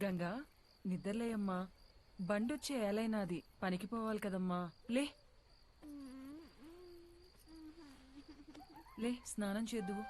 గంగా నిద్రలేయమ్మా, బండొచ్చే ఏలైనాది, పనికి పోవాలి కదమ్మా. లే లే, స్నానం చేద్దువు.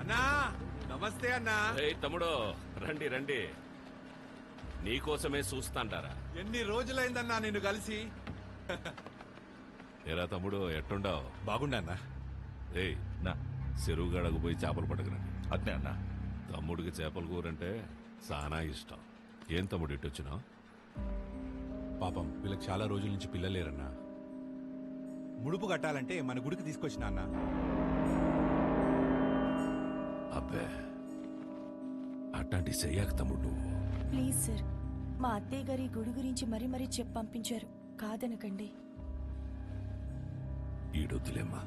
అన్నా నమస్తే అన్నా. తమ్ముడు రండి రండి, నీకోసమే చూస్తాంటారా. ఎన్ని రోజులైందన్నా నిన్ను కలిసి. ఏరా తమ్ముడు ఎట్టుండావు? బాగుండన్నా. ఏయ్ నా చెరువు గడకు పోయి చేపలు పడకరండి. అట్నే అన్నా. తమ్ముడికి చేపల కూరంటే చాలా ఇష్టం. ఏం తమ్ముడు ఇట్టొచ్చినావు? పాపం వీళ్ళకి చాలా రోజుల నుంచి పిల్లలేరన్నా. ముడుపు కట్టాలంటే మన గుడికి తీసుకొచ్చిన అన్న. అబ్బే అట్లాంటి చెయ్యాక తమ్ముడు నువ్వు. ప్లీజ్ సార్, మా అత్తయ్య గారి గుడి గురించి మరీ మరీ చెప్పి పంపించారు, కాదనకండి. ఈడొద్దులేమ్మా,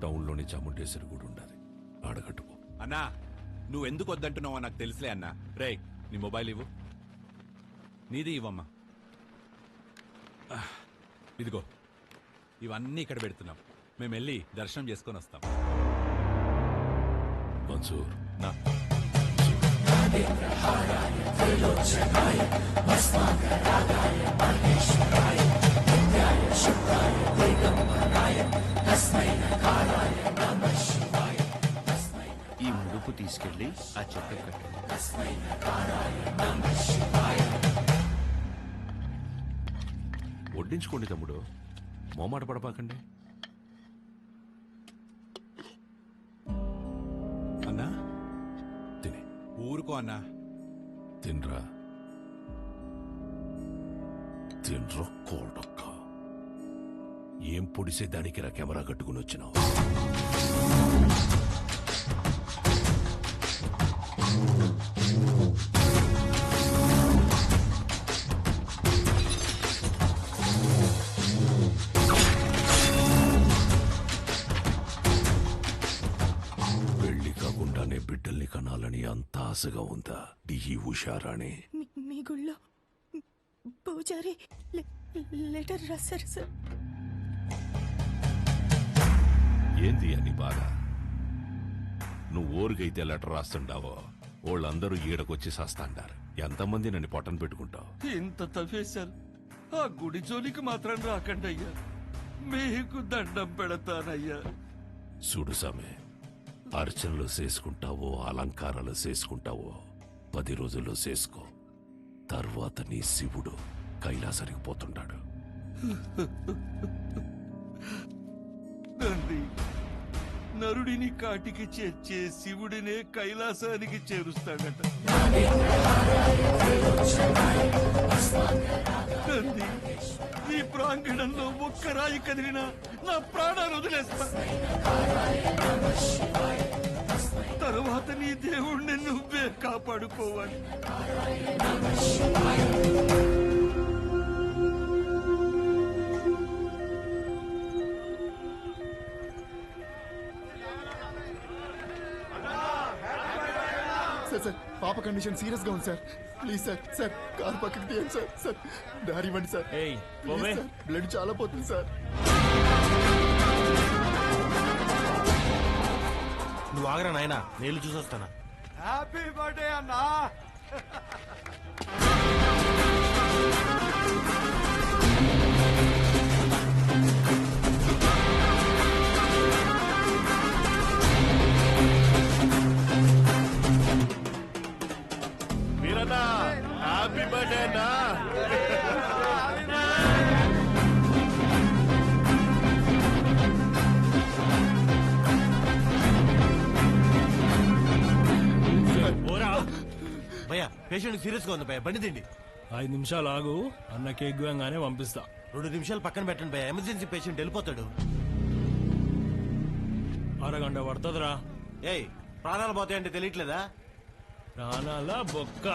టౌన్లోని చాముండేశ్వరి గుడి ఉండాలి, ఆడగట్టుకో. అన్నా నువ్వెందుకు వద్దంటున్నావో నాకు తెలుసులే అన్నా. రే నీ మొబైల్ ఇవ్వు. నీది ఇవ్వమ్మా. ఇదిగో ఇవన్నీ ఇక్కడ పెడుతున్నాం. మేము వెళ్ళి దర్శనం చేసుకొని వస్తాం. మన్సూర్ నా ఈ ముడుపు తీసుకెళ్లి ఆ చెట్టు కట్టు. వడ్డించుకోండి తమ్ముడు, మోమాట పడపాకండి. అన్నా తినే ఊరుకో అన్నా. తినరా తినరా కోడక్క. ఏం పొడిసే దానికి రా కెమెరా కట్టుకుని వచ్చినావు? పెళ్లి కాకుండానే బిడ్డల్ని కనాలని అంత ఆశగా ఉందా ఈ ఉషారాణి? మీ గుళ్ళో పూజారి లెటర్ రాశారు సార్. ఏంది అని బాధ? నువ్వు ఊరికైతే లెటర్ రాస్తుండావో వాళ్ళందరూ ఈడకొచ్చి సస్తాండారు. ఎంతమంది నన్ను పొట్టను పెట్టుకుంటావు? ఇంత తవ్వేశారు, ఆ గుడి జోలికి మాత్రం రాకండి అయ్యా, మీకు దండం పెడతానయ్యా. చూడు సామె, అర్చనలు చేసుకుంటావో అలంకారాలు చేసుకుంటావో 10 రోజుల్లో చేసుకో. తర్వాత నీ శివుడు కైలాసానికి పోతుంటాడు. తండ్రి, నరుడిని కాటికి చేర్చే శివుడినే కైలాసానికి చేరుస్తాడట. తండ్రి, ఈ ప్రాంగణంలో ఒక్క రాయి కదిలినా నా ప్రాణాలు వదిలేస్తా. తరువాత నీ దేవుణ్ణి నువ్వే కాపాడుకోవాలి. సార్ పాప కండిషన్ సీరియస్ గా ఉంది sir. Please sir, sir car పక్కకి తీయండి సార్. సార్ దారి ఇవ్వండి సార్. ప్లీజ్ సార్, బ్లడ్ చాలా పోతుంది సార్. నువ్వు ఆగరా నాయనా, నేను చూసొస్తానా. హ్యాపీ బర్త్డే అన్నా. వీరన్నా హ్యాపీ బర్త్డే అన్నా. పేషెంట్ సీరియస్ గా ఉంది భయ బండి తిండి 5 నిమిషాలు ఆగు, అన్న కేక్ గానే పంపిస్తా. 2 నిమిషాలు పక్కన పెట్టండి భయ, ఎమర్జెన్సీ పేషెంట్ వెళ్ళిపోతాడు. అరగంట పడుతుందిరా. ఏయ్ ప్రాణాలు పోతాయంటే తెలియట్లేదా? ప్రాణాల బొక్క.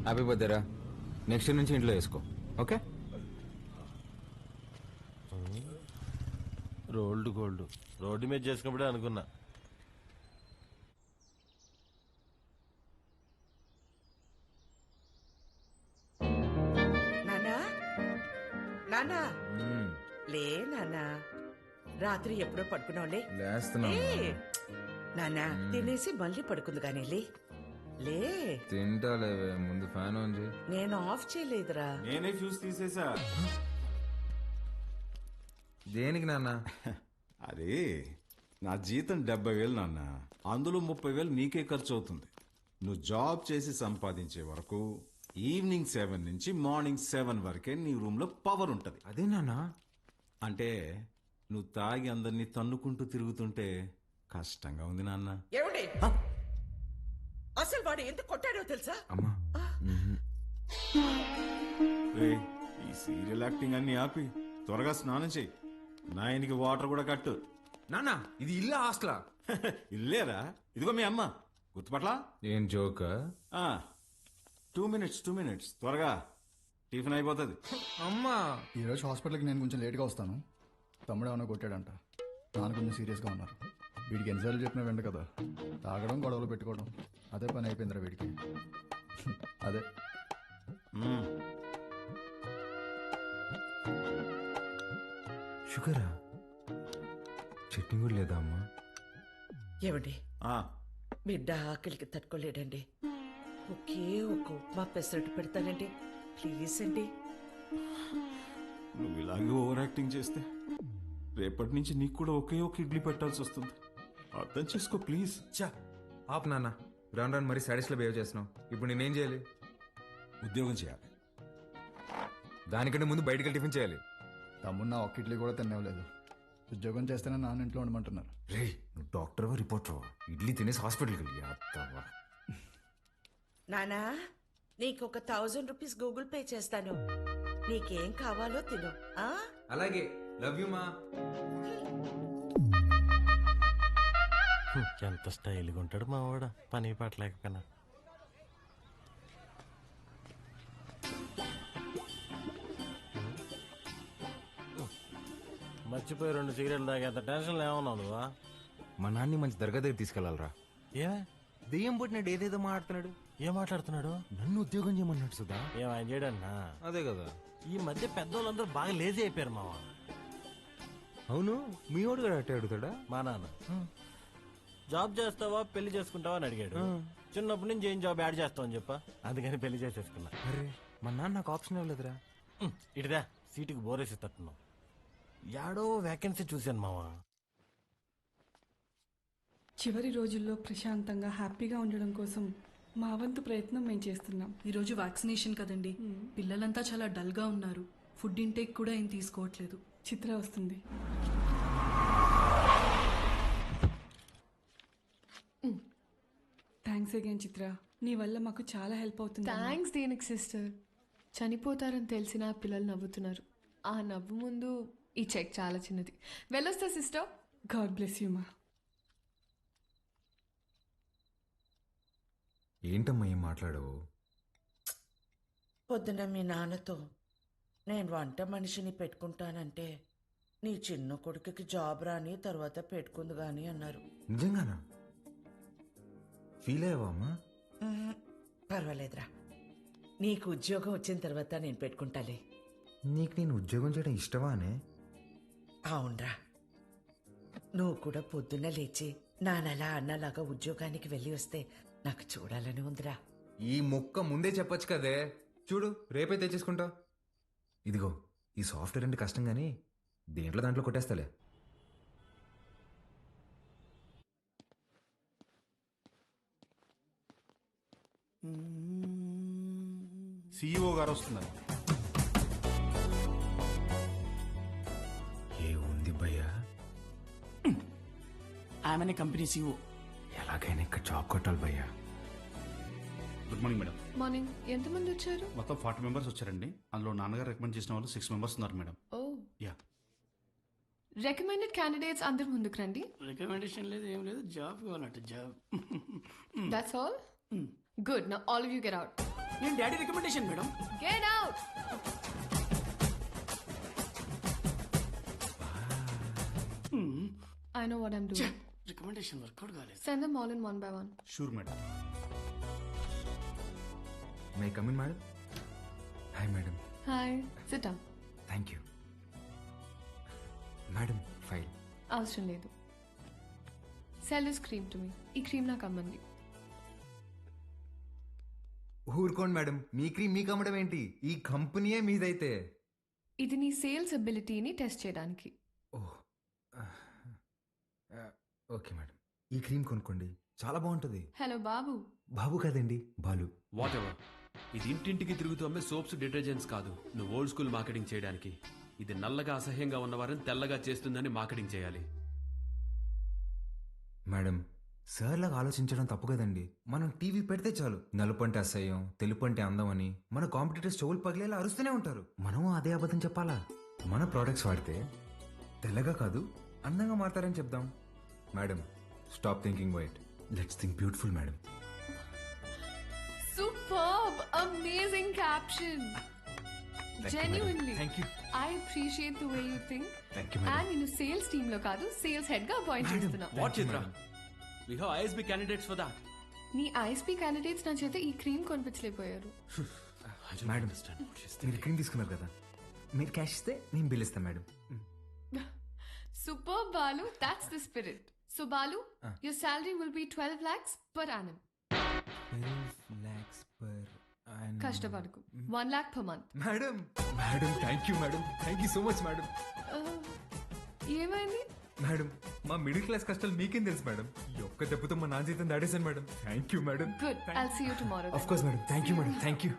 హ్యాపీ బర్త్డేరా. నెక్స్ట్ నుంచి ఇంట్లో వేసుకో, ఓకే? రోల్డ్ గోల్డ్ రోడ్డు మీద చేసుకున్నప్పుడే అనుకున్నా. నానా నానా లే నానా, రాత్రి ఎప్పుడో పడుకున్నావులే. లేస్తున్నా. నానా తినేసి మళ్ళీ పడుకుంది కానీ లే లే. తింటాలేవే, ముందు ఫ్యాన్ ఆన్ చేయి. నేను ఆఫ్ చేయలేదురా. నేనే ఫ్యూజ్ తీసేసా. దేనికి నాన్న? అదే నా జీతం 70,000 నాన్న, అందులో 30,000 నీకే ఖర్చు అవుతుంది. నువ్వు జాబ్ చేసి సంపాదించే వరకు ఈవినింగ్ 7 నుంచి మార్నింగ్ 7 వరకే నీ రూమ్ లో పవర్ ఉంటది. అదే నాన్న. అంటే నువ్వు తాగి అందరినీ తన్నుకుంటూ తిరుగుతుంటే కష్టంగా ఉంది నాన్న. ఏమండి అసలు వాడు ఎందుకు కొట్టాడో తెలుసా? అమ్మా. రేయ్, ఈ సీరియల్ యాక్టింగ్ అన్ని ఆపి త్వరగా స్నానం చెయ్యి. నాయనికి వాటర్ కూడా కట్టు. నాన్న ఇది ఇల్లు హాస్టలా? ఇల్లేరా, ఇదిగో మీ అమ్మ. గుర్తుపట్లా? ఏం జోక్? 2 మినిట్స్ త్వరగా టిఫిన్ అయిపోతుంది. అమ్మా. ఈరోజు హాస్పిటల్కి నేను కొంచెం లేట్గా వస్తాను. తమ్ముడు ఏమైనా కొట్టాడంట, నాన్న కొంచెం సీరియస్గా ఉన్నారు. వీడికి ఎన్నిసార్లు చెప్పినా వెంట కదా, తాగడం గొడవలు పెట్టుకోవడం అదే పని అయిపోయిందిరా వీడికి. అదే షుగరా? చట్నీ కూడా లేదా అమ్మా? ఏమండి ఆ, బిడ్డ ఆకలికి తట్టుకోలేడండి. ఒకే ఒక ఉప్మా పెసరట్టు పెడతానండి, ప్లీజ్ అండి. నువ్వు ఇలాగే ఓవర్ యాక్టింగ్ చేస్తే రేపటి నుంచి నీకు కూడా ఒకే ఒక ఇడ్లీ పెట్టాల్సి వస్తుంది. అర్థం చేసుకో ప్లీజ్. చా ఆప్ నాన్న, రాను రాను మరీ సాడీస్లో బిహేవ్ చేస్తున్నావు. ఇప్పుడు నేనేం చేయాలి? ఉద్యోగం చేయాలి. దానికంటే ముందు బయటకి టిఫిన్ చేయాలి. తమ్ముడు నా ఒక్క ఇడ్లీ కూడా తినేవలేదు. ఉద్యోగం చేస్తేనే నాన్న ఇంట్లో ఉండమంటున్నారు. రే, నువ్వు డాక్టర్వా రిపోర్టర్వా? ఇడ్లీ తినేసి హాస్పిటల్కి వెళ్ళి అత్తవా. నానా నీకు ఒక 1000 రూపీస్ గూగుల్ పే చేస్తాను, నీకేం కావాలో తిను. అలాగే, లవ్ యూ మా. ఎంత స్టైల్గా ఉంటాడు మా వాడ, పని పట్టలేకపోయినా. మర్చిపోయి 2 సిగరెట్లు తాగేంత టెన్షన్ ఏమన్నావు నువ్వా? మా నాన్ని మంచి దర్గా దగ్గర తీసుకెళ్లాలరా. ఏమే దెయ్యం పుట్టినాడు, ఏదేదో మాట్లాడుతున్నాడు. ఏం మాట్లాడుతున్నాడు? నన్ను ఉద్యోగం చేయమన్నాడు సుధా. ఏం ఆయన చేయడన్నా? అదే కదా. ఈ మధ్య పెద్దోళ్ళందరూ బాగా లేజీ అయిపోయారు మావా. అవును, మీ వాడు కూడా అట్టే అడుగుతాడా? మా నాన్న జాబ్ చేస్తావా పెళ్లి చేసుకుంటావా అని అడిగాడు. చిన్నప్పటి నుంచి ఏం జాబ్ యాడ్ చేస్తావని చెప్పా, అందుకని పెళ్లి చేసేసుకున్నా. అరే, మా నాన్న నాకు ఆప్షన్ ఇవ్వలేదురా. ఇటుదా సీటుకి బోరేసి తట్టున్నావు. యాడో వేకెన్సీ చూశాను మావా. చివరి రోజుల్లో ప్రశాంతంగా హ్యాపీగా ఉండడం కోసం మా వంతు ప్రయత్నం మేము చేస్తున్నాం. ఈరోజు వ్యాక్సినేషన్ కదండి, పిల్లలంతా చాలా డల్గా ఉన్నారు. ఫుడ్ ఇంటేక్ కూడా ఏం తీసుకోవట్లేదు. చిత్ర వస్తుంది. థ్యాంక్స్ అగైన్ చిత్ర, నీ వల్ల మాకు చాలా హెల్ప్ అవుతుంది. థ్యాంక్స్ దేనికి సిస్టర్. చనిపోతారని తెలిసిన పిల్లలు నవ్వుతున్నారు. ఆ నవ్వు ముందు ఈ చెక్ చాలా చిన్నది. వెళ్ళొస్తా సిస్టర్. గాడ్ బ్లెస్ యూ మా. ఏంటమ్మా ఏం మాట్లాడవు? పొద్దున మీ నాన్నతో నేను వంట మనిషిని పెట్టుకుంటానంటే నీ చిన్న కొడుకుకి జాబ్ రాని తర్వాత పెట్టుకుంది గాని అన్నారు. నిజంగానా? ఫీల్ అయ్యావా అమ్మా? పర్వాలేదురా, నీకు ఉద్యోగం వచ్చిన తర్వాత నేను పెట్టుకుంటాలే. నీకు నేను ఉద్యోగం చేయడం ఇష్టమా అనే? అవునరా, నువ్వు కూడా పొద్దున్న లేచి నానలా అన్నలాగా ఉద్యోగానికి వెళ్ళి వస్తే నాకు చూడాలని ఉందిరా. ఈ ముక్క ముందే చెప్పొచ్చు కదే. చూడు, రేపే తెచ్చేసుకుంటా. ఇదిగో, ఈ సాఫ్ట్వేర్ అంటే కష్టం కానీ దాంట్లో కొట్టేస్తాలే. సిఇఓ గారు వస్తున్నారు. ఏ ఉంది భయ్యా? ఆమెనే కంపెనీ సిఇఓ. ఎలాగైనా ఇక్కడ జాబ్ కొట్టాలి భయ్యా. Good morning madam. మార్నింగ్. ఎంతమంది వచ్చారు? మొత్తం 40 మెంబర్స్ వచ్చారండి. అందులో నాన్నగారు రికమెండ్ చేసిన వాళ్ళు 6 మెంబర్స్ ఉన్నారు madam. Oh, yeah. Recommended candidates అందరు ముందుకు రండి. రికమెండేషన్ లేదు, ఏం లేదు, జాబ్ కావాలంట. Job. That's all. Good. Now all of you get out. నేను daddy recommendation madam. Get out. I know what I'm doing. Recommendation work out కాలేదు. Send them all in one by one. Sure madam. May come in madam? Hi madam. Hi. Sit down. Thank you madam. File అవసరం లేదు. Sell this cream to me. ఈ cream నాకు అమ్మంది. ఊరుకోండి madam, మీ cream మీకు అమ్మడం ఏంటి? ఈ కంపెనీయే మీదైతే. ఇది నీ సేల్స్ అబిలిటీని టెస్ట్ చేయడానికి. ఓకే మేడం, ఈ క్రీమ్ కొనుక్కోండి, చాలా బాగుంటుంది. హలో బాబు. బాబు కాదండి, బాలు. What ever. ఇది ఇంటింటికి తిరుగుతూ అమ్మే సోప్స్, డిటర్జెంట్స్ కాదు. నువ్వు ఓల్డ్ స్కూల్ మార్కెటింగ్ చేయడానికి. ఇది నల్లగా అసహ్యంగా ఉన్నవారిని తెల్లగా చేస్తుందని మార్కెటింగ్ చేయాలి. మేడం, సార్ లాగా ఆలోచించడం తప్పు కదండి. మనం టీవీ పెడితే చాలు నలుపు అంటే అసహ్యం, తెలుపు అంటే అందం అని మన కాంపిటీటర్స్ చెవులు పగిలేలా అరుస్తూనే ఉంటారు. మనం అదే అబద్ధం చెప్పాలా? మన ప్రోడక్ట్స్ వాడితే తెల్లగా కాదు అందంగా మారతారని చెప్దాం. Madam, stop thinking white, let's think beautiful madam. Superb! Amazing caption. Genuinely. Thank you. I appreciate the way you think. Thank you, madam. And నేను సేల్స్ టీమ్ లో కాదు, సేల్స్ హెడ్ గా అపాయింట్ చేస్తున్నా. What Chitra? We have ISB candidates for that. నీ ISP candidates నా చేత ఈ cream కొనిపించలేకపోయారు. మేడం, మీరు క్రీమ్ తీసుకున్నారు కదా, మీరు క్యాష్ ఇస్తే నేను బిల్ ఇస్తాను madam. Superb, Balu. That's the spirit. So Balu, your salary will be 12 lakhs per annum. 12 lakhs per annum. కష్టపడకు. 1 lakh per month. Madam, madam, thank you madam, thank you so much madam. ఏమైంది? Madam, మా middle class కష్టాలు మీకేం తెలుసు madam. ఈ ఒక్క దెబ్బతో మా నాన్న జీతం దాడేశాను madam. Thank you madam. Good. I'll see you tomorrow. Of course madam. Thank you madam. Thank you.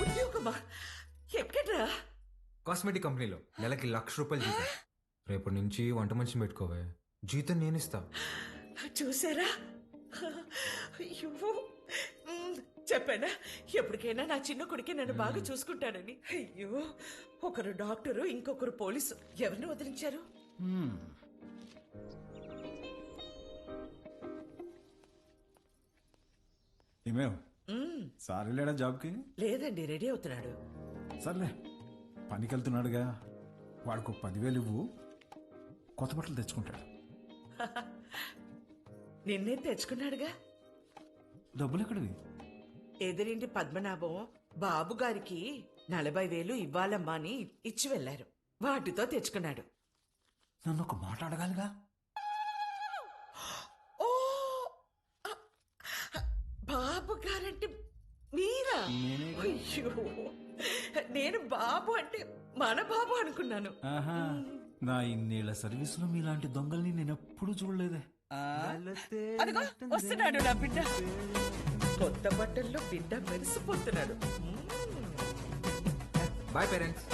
ఉద్యోగమా? ఎక్కడ్రా? కాస్మెటిక్ కంపెనీలో నెలకి ₹1,00,000 జీతం. రేపటి నుంచి వంట మనిషిని పెట్టుకోవే, జీతం నేను ఇస్తా. చూసారా? అయ్యో, చెప్పానా ఎప్పటికైనా నా చిన్న కొడుకే నన్ను బాగా చూసుకుంటానని. అయ్యో, ఒకరు డాక్టరు, ఇంకొకరు పోలీసు. ఎవరిని వదిలించారు? ఏమేవ్ సార్ వెళ్ళాడా జాబ్కి? లేదండి, రెడీ అవుతున్నాడు. సర్లే, పనికి వెళ్తున్నాడుగా, వాడికి 10,000 ఇవ్వు, కొత్త బట్టలు తెచ్చుకుంటాడు. నిన్నే తెచ్చుకున్నాడుగా. డబ్బులు ఎక్కడివి? ఎదురింటి పద్మనాభం బాబు గారికి 40,000 ఇవ్వాలమ్మా అని ఇచ్చి వెళ్లారు. వాటితో తెచ్చుకున్నాడు. నన్ను ఒక మాట అడగాలిగా. ఓ, బాబు గారంటే మీరా? అయ్యో, నేను బాబు అంటే మన బాబు అనుకున్నాను. ఆహా, నా ఇన్నేళ్ల సర్వీసులో మీలాంటి దొంగల్ని నేను ఎప్పుడు చూడలేదే. అదిగో వస్తున్నాడు నా బిడ్డ. కొత్త బట్టల్లో బిడ్డ మెరిసిపోతున్నాడు. Boy parents.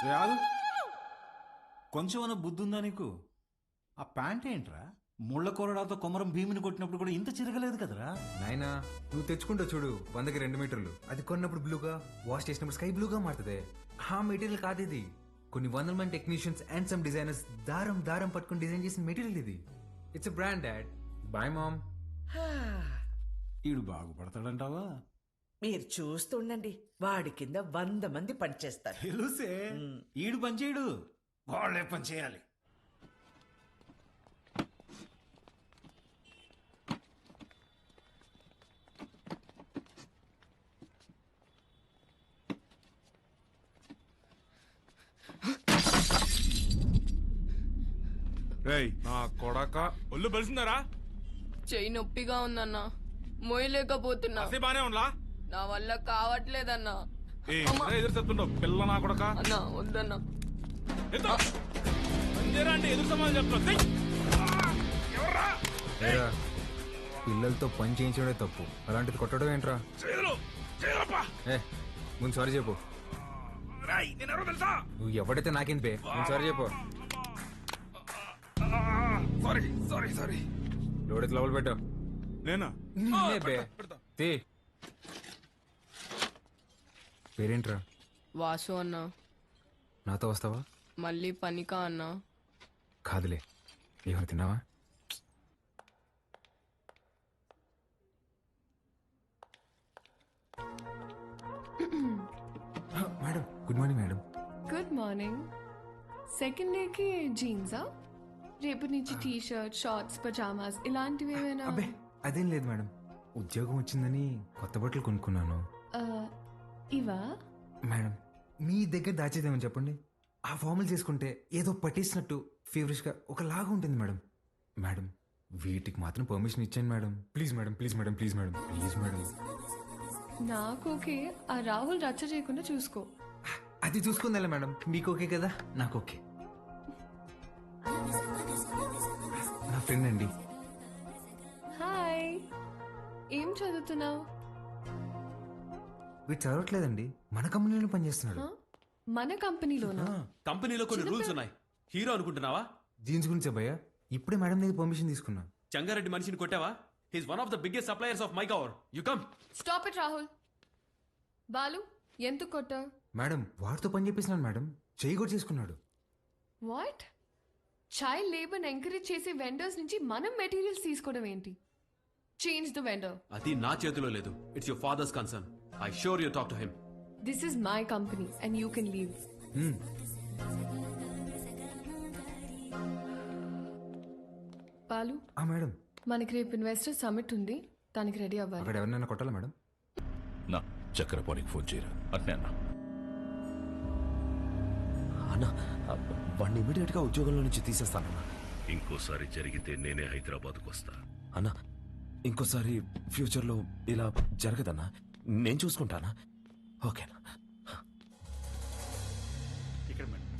రాదు, కొంచెమన్నా బుద్ధి ఉందా నీకు? ఆ ప్యాంట్ ఏంట్రా? ముళ్ళ కొరడాతో కొమరం భీమిని కొట్టినప్పుడు కూడా ఇంత చిరగలేదు కదరా. నాయనా, నువ్వు తెచ్చుకుంటావు చూడు 100కి 2 మీటర్లు. అది కొన్నప్పుడు బ్లూగా, వాష్ చేసినప్పుడు స్కై బ్లూగా మారుతుంది. ఆ మెటీరియల్ కాదు ఇది. కొన్ని 100 మంది టెక్నీషియన్స్ అండ్ సమ్ డిజైనర్స్ దారం దారం పట్టుకుని డిజైన్ చేసిన మెటీరియల్ ఇది. It's a brand dad. Boy mom. ఈడు బాగుపడతాడంటావా? మీరు చూస్తుండండి, వాడి కింద 100 మంది పనిచేస్తారు. తెలుసే, ఈడు పని చేయడు, వాళ్ళే పని చేయాలి. నా కొడక ఒళ్ళు బలిసిందారా? చెయ్యి నొప్పిగా ఉందన్నా, మోయలేకపోతున్నా. బానే ఉందా? నా వల్ల కావట్లేదన్నా. ఎదురు చెప్తుండవు పిల్ల నా కొడక. అన్నా వద్దన్నా. ఎదురు సమాధానం చెప్తున్నా. పిల్లలతో పని చేయించడే తప్పు, అలాంటిది కొట్టడం ఏంట్రా? ముందు సారీ చెప్పు. నువ్వు ఎవడైతే నాకేంది పే, ముందు సారీ చెప్పు. సారీ లోడెత్తి లోపల పెట్టావు. నేనా? పేరేంట్రా? వాసు అన్నా. నాతో వస్తావా? మళ్ళీ పనికా అన్నా? కాదులే, ఏమైనా తిన్నావా? Madam good morning. Madam good morning. Second డేకి జీన్సా? రేపు నుంచి టీ షర్ట్, షార్ట్స్, పజామాస్ ఇలాంటివి ఏమైనా? అబ్బే అదేం లేదు మేడం, ఉద్యోగం వచ్చిందని కొత్త బట్టలు కొనుక్కున్నాను. ఇవా? మేడం మీ దగ్గర దాచేదేమని చెప్పండి, ఆ ఫార్మల్ చేసుకుంటే ఏదో పట్టేసినట్టు ఫేవరెట్గా ఒకలాగా ఉంటుంది మేడం. మేడం వీటికి మాత్రం పర్మిషన్ ఇచ్చాను madam. Please madam, please madam, please madam, please madam. నాకు ఓకే, ఆ రాహుల్ రచ్చ చేయకుండా చూసుకో. అది చూసుకుందా మేడం, మీకు ఓకే కదా? నాకు ఓకే. నా ఫ్రెండ్ అండి. హాయ్, ఏం చదువుతున్నావు? వీడు చదవట్లేదండి, మన కంపెనీలో పనిచేస్తున్నాడు. మన కంపెనీలోనా? కంపెనీలో కొన్ని రూల్స్ ఉన్నాయి. హీరో అనుకుంటున్నావా? జీన్స్ గురించి భయ్యా, ఇప్పుడే మేడం దగ్గర పర్మిషన్ తీసుకున్నా. చంగారెడ్డి మనిషిని కొట్టావా? He's one of the biggest suppliers of my cover. You come. Stop it Rahul. Balu ఎందుకు కొట్టా? మేడం వాడితో పని చేపిస్తున్నాను మేడం, చేయి కూడా చేసుకున్నాడు. వాట్? చైల్డ్ లేబర్ ఎంకరేజ్ చేసే వెండర్స్ నుంచి మనం మెటీరియల్స్ తీసుకోవడం ఏంటి? Change the vendor. అది నా చేతిలో లేదు. It's your father's concern. I sure you talk to him. This is my company and you can leave. Balu madam, మనకి రేపు ఇన్వెస్టర్ సమిట్ ఉంది, దానికి రెడీ అవ్వాలి. అక్కడ ఎవరినైనా కొట్టాలా మేడం? నా చక్రపాణికి ఫోన్ చేయరా. అట్నే అన్న. అన్న వాడిని ఇమీడియట్ గా ఉద్యోగంలో నుంచి తీసేస్తానన్నా. ఇంకోసారి జరిగితే నేనే హైదరాబాద్కు వస్తా. అన్నా ఇంకోసారి ఫ్యూచర్ లో ఇలా జరగదన్నా, నేను చూసుకుంటానా? ఓకేనా?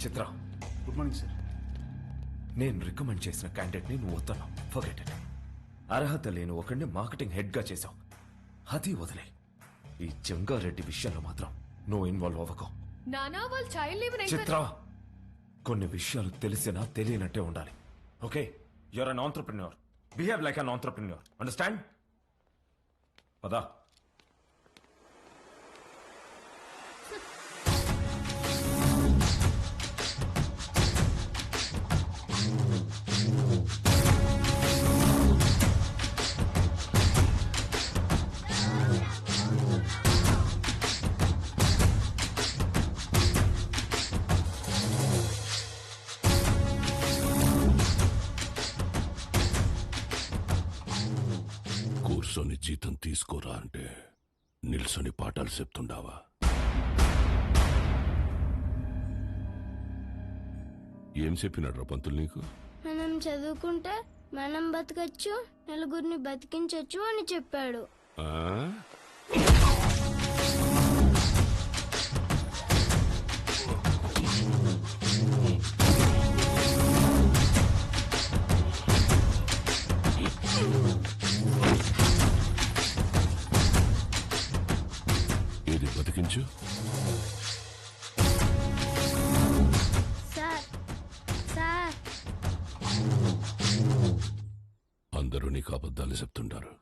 చిత్ర గుడ్ మార్నింగ్ సార్. నేను రికమెండ్ చేసిన క్యాండిడేట్ని నువ్వు వద్దన్నావు. Forget it. అర్హత లేని ఒకడిని మార్కెటింగ్ హెడ్ గా చేశావు, అది వదిలే. ఈ జంగారెడ్డి విషయంలో మాత్రం నువ్వు ఇన్వాల్వ్ అవ్వకు. నానా వాళ్ళు చైల్డ్ లేబర్ చిత్ర, కొన్ని విషయాలు తెలిసినా తెలియనట్టే ఉండాలి. Okay, you are an entrepreneur. Behave like an entrepreneur. Understand? పదా. కూర్చొని జీతం తీసుకోరా అంటే నిల్సొని పాఠాలు చెప్తుండావా? ఏం చెప్పినాడ్రా పంతులు నీకు? మనం చదువుకుంటే మనం బతకచ్చు, నలుగురిని బతికించచ్చు అని చెప్పాడు. ఆ? ఏది బతికించు? సార్ సార్ అందరూ నీకు అబద్ధాలు చెప్తుంటారు.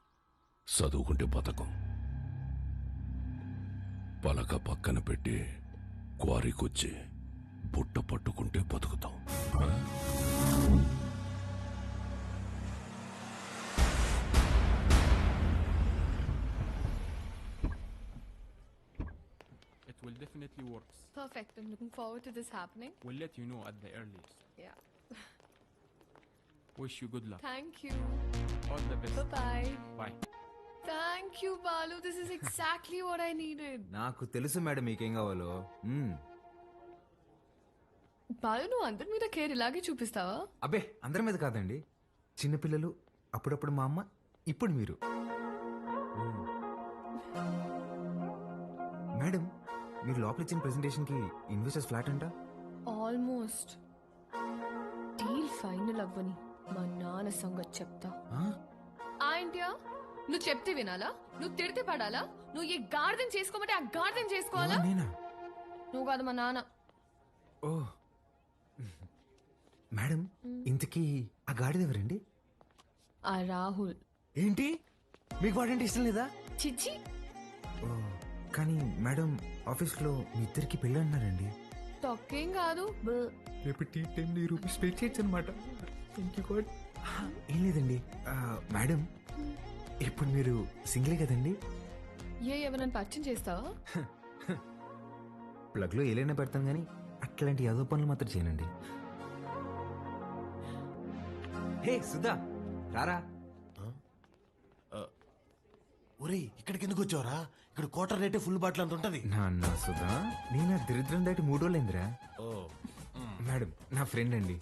చదువుకుంటే బతకం. పలక పక్కన పెట్టి క్వారీకొచ్చి బుట్ట పట్టుకుంటే బతుకుతాం. definitely works. Perfect. I'm looking forward to this happening. We'll let you know at the earliest. Yeah. Wish you good luck. Thank you. All the best. Bye-bye. Bye. Thank you, Balu. This is exactly what I needed. నాకు తెలుసు madam మీకేం కావాలో. బాలు, నువ్వు అందరి మీద care ఇలాగే చూపిస్తావా? అబ్బే అందరి మీద కాదండి, చిన్నపిల్లలు, అప్పుడప్పుడు మా అమ్మ, ఇప్పుడు మీరు. మేడం మీరు లోపల ఇచ్చిన ప్రెజెంటేషన్ కి ఇన్వెస్టర్స్ ఫ్లాట్ అంట. ఆల్మోస్ట్. డీల్ ఫైనల్ అవ్వని మా నాన్న సంగతి చెప్తా. ఏంటియా నువ్వు చెప్తే వినాలా? నువ్వు తిడితే పడాలా? నువ్వు ఏ గార్డెన్ చేసుకోమంటే ఆ గార్డెన్ చేసుకోవాలా? నువ్వు కాదు మా నాన్న. ఓ మేడం ఇంతకీ ఆ గాడిద ఎవరండి? ఆ రాహుల్. ఏంటి మీకు వాడంటే ఇష్టం లేదా? చిచ్చి. ఓ కానీ మేడం ఆఫీస్లో మీ ఇద్దరికి పెళ్ళి అన్నారండి. తొక్కేం కాదు. రేపు టీ టైం రూపీస్ పే చేయొచ్చు అనమాట. ఏం లేదండి మేడం, ఇప్పుడు మీరు సింగిలే కదండి? ఎవరైనా పరిచయం చేస్తావా? ప్లగ్ లో ఏలైనా పెడతాం కానీ అట్లాంటి యాదో పనులు మాత్రం చేయనండి. హే సుధా రారా. ఒరేయ్ ఇక్కడికి ఎందుకు వచ్చావరా? ఇక్కడ క్వార్టర్ రేటే ఫుల్ బాటిల్ అంత ఉంటది. నా సుధా నేను దరిద్రం దాటి 3 రోజులైందిరా. మేడం నా ఫ్రెండ్ అండి.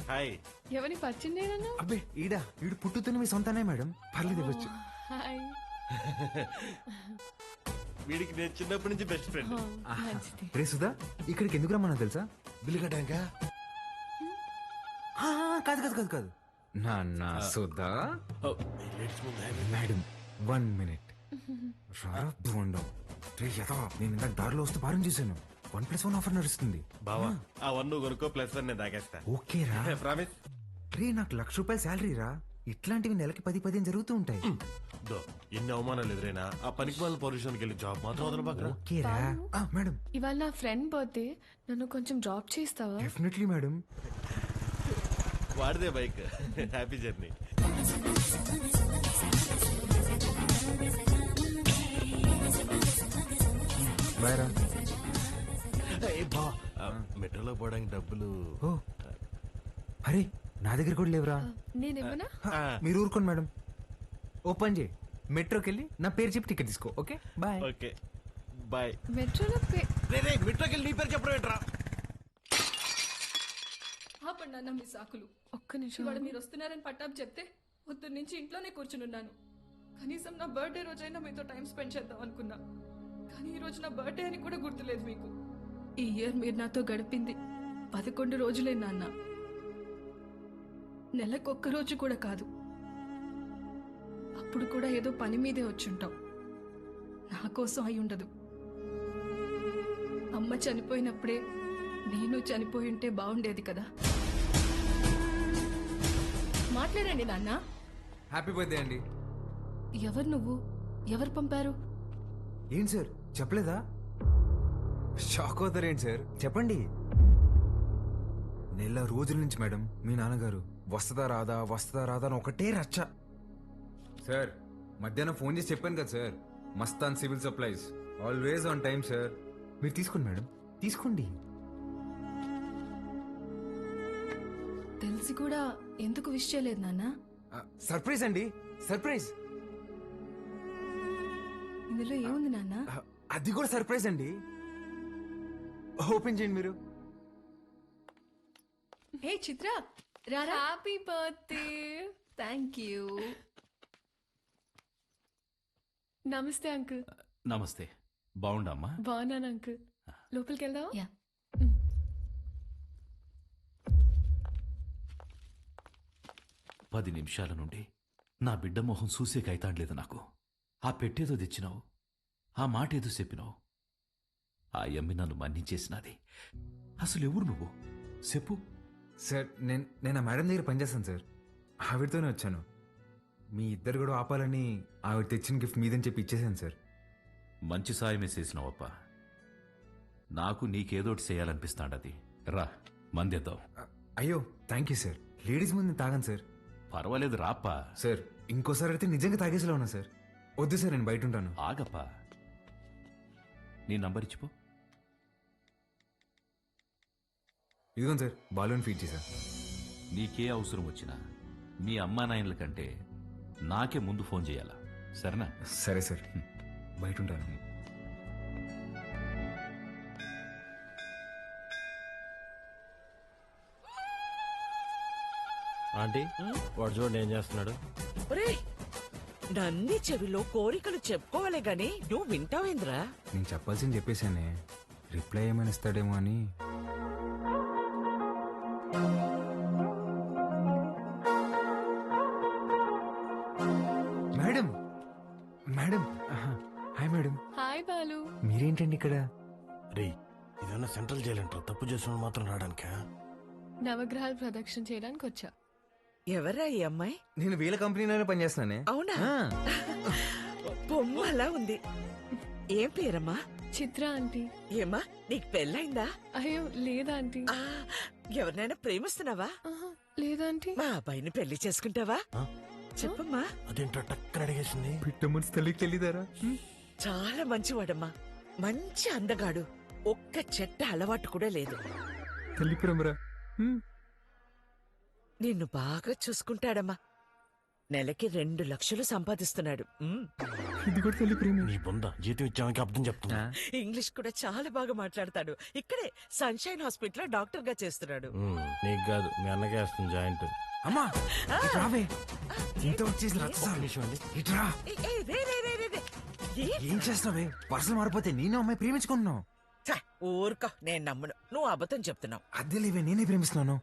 హాయ్. ఎవరిని పరిచయం చేయనన్నా? అబ్బే ఈడు పుట్టుతున్న మీ సొంతనే మేడం, పర్లేదు ఇవ్వచ్చు. హాయ్. వీడికి నేను చిన్నప్పటి నుంచి బెస్ట్ ఫ్రెండ్. రే సుధా ఇక్కడికి ఎందుకు రమ్మన్నా తెలుసా? బిల్లు కట్టాక. కాదు కాదు కాదు కాదు నా సుధా. Madam 1 minute. రాబోండం రే యథా, నేను ఇందాక దారిలో వస్తూ భారం చూశాను. 1+1 ఆఫర్ నడుస్తుంది. బావా ఆ 1 నువ్వు కొనుక్కో, +1 నేను తాగేస్తా. ఓకే రా. ప్రామిస్. రే నాకు ₹1,00,000 శాలరీ రా. ఇట్లాంటివి నెలకి 10-15 జరుగుతూ ఉంటాయి. ఎన్ని అవమానాలు ఎదురైనా ఆ పనికి వాళ్ళ పొజిషన్కి వెళ్ళి జాబ్ మాత్రం వదలబాక. ఓకే రా. మేడం ఇవాళ నా ఫ్రెండ్ బర్త్డే, నన్ను కొంచెం డ్రాప్ చేస్తావా? Definitely madam. వాడిదే బైక్. Happy journey. బాయ్ రా. మెట్రోలో పోవడానికి డబ్బులు. ఓ అరే నా దగ్గర కూడా లేవురా. నేనేమన్నా? మీరు ఊరుకోండి మేడం. ఓపెన్ చేయి, మెట్రోకి వెళ్ళి నా పేరు చెప్పి టికెట్ తీసుకో. Okay bye. Okay bye. మెట్రోలో మెట్రోకి వెళ్ళి నీ పేరు చెప్పడం ఏంట్రా? ఆపండి అన్న మీ సాకులు. ఒక్క నిమిషం. ఇవాళ మీరు వస్తున్నారని పట్టాపు చెప్తే పొద్దున్న నుంచి ఇంట్లోనే కూర్చునున్నాను. కనీసం నా బర్త్డే రోజైనా మీతో టైం స్పెండ్ చేద్దాం అనుకున్నా, కానీ ఈ రోజు నా బర్త్డే అని కూడా గుర్తులేదు మీకు. ఈ ఇయర్ మీరు నాతో గడిపింది 11 రోజులే నాన్న. నెలకొక్క రోజు కూడా కాదు. అప్పుడు కూడా ఏదో పని మీదే వచ్చుంటాం. నా కోసం అయి ఉండదు. అమ్మ చనిపోయినప్పుడే నేను చనిపోయి ఉంటే బాగుండేది కదా. మాట్లాడండి నాన్న. హ్యాపీ బర్త్డే అండి. ఎవరు నువ్వు? ఎవరు పంపారు? ఏంటి సార్ చెప్పలేదా? షాక్ అవుతారేంటి సార్, చెప్పండి. నెల రోజుల నుంచి మేడం మీ నాన్నగారు వస్తుందా రాదా అని ఒకటే రచ్చ. సార్ మధ్యాహ్నం ఫోన్ చేసి చెప్పాను కదా sir, Mastan civil supplies always on time sir. మీరు తీసుకోండి మేడం, తీసుకోండి. తెలిసి కూడా ఎందుకు విష్ చేయలేదు నాన్న? సర్ప్రైజ్ అండి, సర్ప్రైజ్. ఇందులో ఏముంది నాన్న? అది కూడా సర్ప్రైజ్ అండి. ఓపెన్ చేయండి మీరు. హే చిత్ర, రారా. Happy birthday. Thank you. నమస్తే అంకుల్. నమస్తే. బాగుండమ్మా? బాగున్నాను అంకుల్. లోపలికి వెళ్దావా? యా. 10 నిమిషాల నుండి నా బిడ్డ మొహం చూసేకైతాండలేదు నాకు. ఆ పెట్టేదో తెచ్చినావు, ఆ మాట ఏదో చెప్పినావు. ఆ యమ్మి నన్ను మన్నించేసినది. అసలు ఎవరు నువ్వు చెప్పు. సార్ నేను ఆ మేడం దగ్గర పనిచేస్తాను సార్, ఆవిడతోనే వచ్చాను. మీ ఇద్దరు కూడా ఆపాలని ఆవిడ తెచ్చిన గిఫ్ట్ మీదని చెప్పి ఇచ్చేసాను సార్. మంచి సాయమే చేసినావప్ప. నాకు నీకేదోటి చేయాలనిపిస్తాండది. రా మందేద్దాం. అయ్యో థ్యాంక్ యూ సార్. లేడీస్ ముందు తాగాను సార్. పర్వాలేదు రాప్పా. సార్ ఇంకోసారి అయితే నిజంగా తాగేసేలా ఉన్నా సార్. వద్దు సార్, నేను బయట ఉంటాను. ఆగప్పా, నీ నంబర్ ఇచ్చిపో. ఇదిగోండి సార్ బాలూన్ ఫీడ్ చేశా. నీకే అవసరం వచ్చినా మీ అమ్మా నాయనల కంటే నాకే ముందు ఫోన్ చేయాలా, సరేనా? సరే సార్, బయట ఉంటాను. ఆంటీ వాడు చూడండి ఏం చేస్తున్నాడు. ఒరేయ్, నన్ని చెవిలో కోరికలు చెప్పుకోవాలే గాని నువ్వు వింటావేంద్రా? నేను చెప్పాల్సింది చెప్పేశానే, రిప్లై ఏమైనా ఇస్తాడేమో అని. Madam madam hi madam. Hi Balu. మీరేంటండి ఇక్కడ? రే ఇదన్నా సెంట్రల్ జైలు అంటారు, తప్పు చేసిన మమాత్రం రావడానికా? నవగ్రహాలు ప్రదక్షిణ చేయడానికి వచ్చా. ఎవరా ఈ అమ్మాయి? నేను వీళ్ళ కంపెనీలోనే పనిచేస్తానే. అవునా? బొమ్మలా ఉంది. ఏం పేరమ్మా? చిత్ర ఆంటీ. ఏమ్మా నీకు పెళ్ళైందా? అయ్యో లేదా ఆంటీ. ఎవరినైనా ప్రేమిస్తున్నావా? లేదా ఆంటీ. మా అబ్బాయిని పెళ్లి చేసుకుంటావా? చెప్పమ్మా. అదేంటో టక్కన అడిగేసింది. పిట్ట మనసు తల్లికి తెలియదారా? చాలా మంచివాడమ్మా, మంచి అందగాడు, ఒక్క చెట్ట అలవాటు కూడా లేదు. తల్లి ప్రేమరా. నిన్ను బాగా చూసుకుంటాడమ్మా. నెలకి 2 లక్షలు సంపాదిస్తున్నాడు. ఇది కూడా తల్లి ప్రేమ. నీ బొంద జీతం ఇచ్చామని అర్థం చెప్తున్నా. ఇంగ్లీష్ కూడా చాలా బాగా మాట్లాడతాడు. ఇక్కడే సన్షైన్ హాస్పిటల్ లో డాక్టర్ గా చేస్తున్నాడు. నీకు కాదు మీ అన్నకే వస్తుంది జాయింట్. అమ్మా రావే, ఇంత వచ్చేసి ఇట్రా. ఏం చేస్తున్నావే? పర్సలు మారిపోతే నేను అమ్మాయి ప్రేమించుకుంటున్నావు. ఊరుకో, నేను నమ్మను. నువ్వు అబద్ధం చెప్తున్నావు. అద్దెలేవే, నేనే ప్రేమిస్తున్నాను.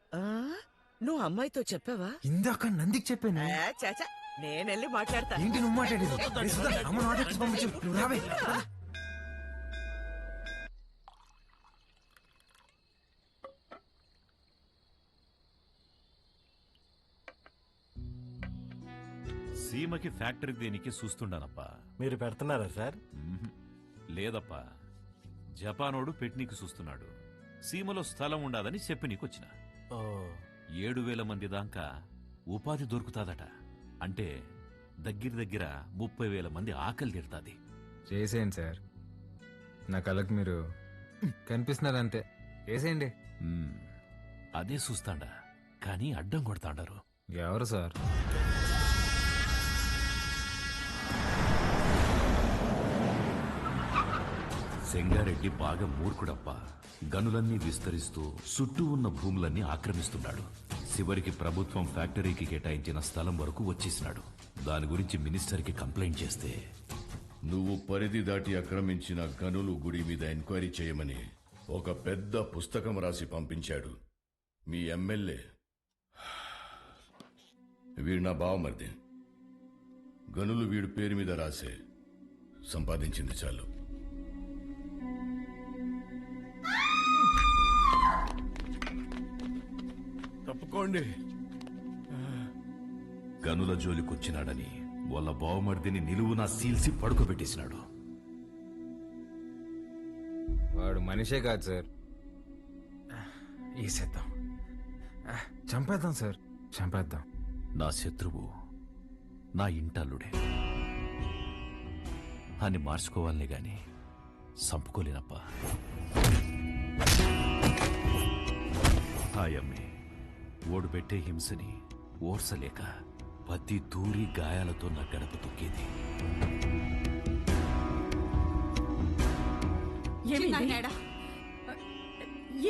నువ్వు అమ్మాయితో చెప్పావా? ఇందాక నందికి చెప్పాను. చాచా, నేనెళ్ళి మాట్లాడతా. ఏంటి నువ్వు మాట్లాడేది? అమ్మ నాటకి పంపించు, నువ్వు రావే. సీమకి ఫ్యాక్టరీ దేనికి చూస్తుండానప్పా. మీరు పెడుతున్నారా సార్? లేదప్పా, జపానోడు పెట్నీకి చూస్తున్నాడు. సీమలో స్థలం ఉండదని చెప్పి నీకొచ్చిన. 7,000 మంది దాకా ఉపాధి దొరుకుతాదట. అంటే దగ్గర 30,000 మంది ఆకలి తీరుతాది. చేసేయండి సార్, నా కళ్ళకి మీరు కనిపిస్తున్నారు అంతే. చేసేయండి. అదే చూస్తాండా, కానీ అడ్డం కొడతాండారు. ఎవరు సార్? సెంగారెడ్డి బాగా మూర్ఖుడప్ప. గనులన్నీ విస్తరిస్తూ చుట్టూ ఉన్న భూములన్నీ ఆక్రమిస్తున్నాడు. చివరికి ప్రభుత్వం ఫ్యాక్టరీకి కేటాయించిన స్థలం వరకు వచ్చేసినాడు. దాని గురించి మినిస్టర్కి కంప్లైంట్ చేస్తే, నువ్వు పరిధి దాటి ఆక్రమించిన గనులు గుడి మీద ఎంక్వైరీ చేయమని ఒక పెద్ద పుస్తకం రాసి పంపించాడు మీ ఎమ్మెల్యే. వీడు నా బావమరిది. గనులు వీడు పేరు మీద రాసే సంపాదించింది చాలు. తప్పుకోండి. గనుల జోలికొచ్చినాడని వాళ్ళ బావమర్దిని నిలువునా సీల్సి పడుకోబెట్టేసినాడు. వాడు మనిషే కాదు సార్. వేసేద్దాం, చంపేద్దాం సార్, చంపేద్దాం. నా శత్రువు నా ఇంటల్లుడే అని మార్చుకోవాలనే గాని చంపుకోలేనప్పా. హాయమ్మే ఓడు పెట్టే హింసని ఓర్సలేక ప్రతి దూరి గాయాలతో నా గడప తొక్కేది.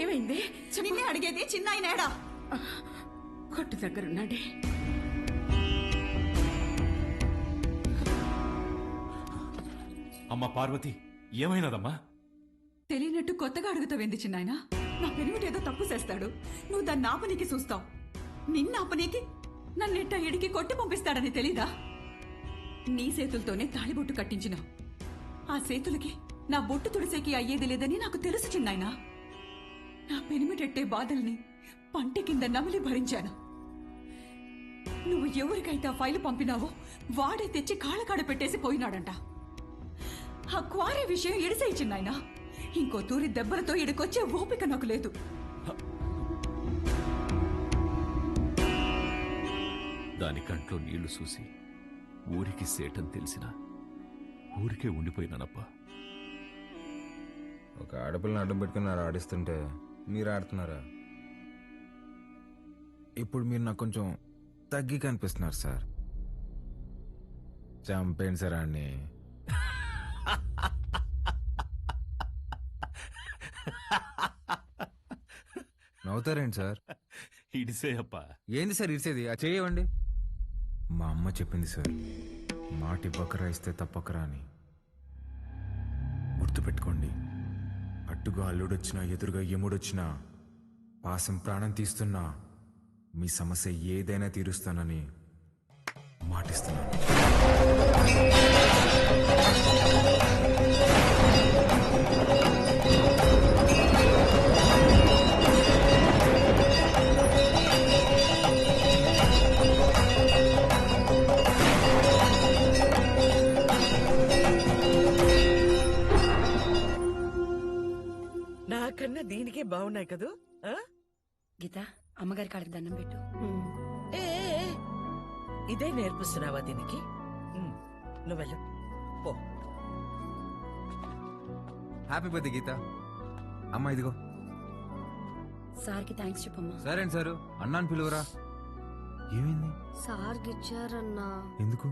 ఏమైంది? నిన్నే అడిగేది. చిన్నాయనేడా? కొట్టు దగ్గరున్నాడే. అమ్మ పార్వతి, ఏమైనదమ్మా? తెలియనట్టు కొత్తగా అడుగుతావేంది చిన్నాయన? నా పెనిమిటేదో తప్పు చేస్తాడు, నువ్వు దాన్ని ఆపనీకి చూస్తావు. నిన్న ఆపనీకి నన్నెట్ట ఎడికి కొట్టి పంపిస్తాడని తెలీదా? నీ చేతులతోనే తాళిబొట్టు కట్టించినావు. ఆ చేతులకి నా బొట్టు తుడిసేకి అయ్యేది లేదని నాకు తెలుసు చిన్నాయన. నా పెనిమిటెట్టే బాధల్ని పంటి కింద నమిలి భరించాను. నువ్వు ఎవరికైతే ఆ ఫైలు పంపినావో వాడే తెచ్చి కాళ్ళకాడ పెట్టేసి పోయినాడంట. ఆ క్వారీ విషయం ఎడిసేయి చిన్నాయన. ఇంకో తూరి దెబ్బలతో ఇడికొచ్చే ఓపిక నాకు లేదు. దాని కంట్లో నీళ్లు చూసి ఊరికి సేటని తెలిసినా ఊరికే ఉండిపోయినానప్పా. ఒక ఆడపిల్లని అడ్డం పెట్టుకుని ఆడిస్తుంటే మీరు ఆడుతున్నారా? ఇప్పుడు మీరు నాకు కొంచెం తగ్గి కనిపిస్తున్నారు సార్. చంపేయండి సార్ అన్ని. నవ్వుతారేంటి సార్? ఇడిసేయప్పా. ఏంది సార్ ఇడిసేది? ఆ చేయవండి. మా అమ్మ చెప్పింది సార్, మాట ఇవ్వకరా ఇస్తే తప్పకరా అని. గుర్తుపెట్టుకోండి, అట్టుగా అల్లుడొచ్చినా ఎదురుగా యముడొచ్చినా పాసం ప్రాణం తీస్తున్నా మీ సమస్య ఏదైనా తీరుస్తానని మాటిస్తున్నాను. నాకన్నా దీనికే బాగున్నాయి కదూ. గీత, అమ్మగారి కాళ్ళకి దండం పెట్టు. ఏ ఏ, ఏ, ఇదే నేర్పిస్తున్నావా దీనికి? నువ్వు వెళ్ళు పో. హ్యాపీ బర్త్డే గీత. అమ్మ ఇదిగో. సార్కి థ్యాంక్స్ చెప్పమ్మా. సరే అండి సారు, అన్నాను పిలువరా. ఏమైంది? సార్ గిచ్చారన్నా. ఎందుకు?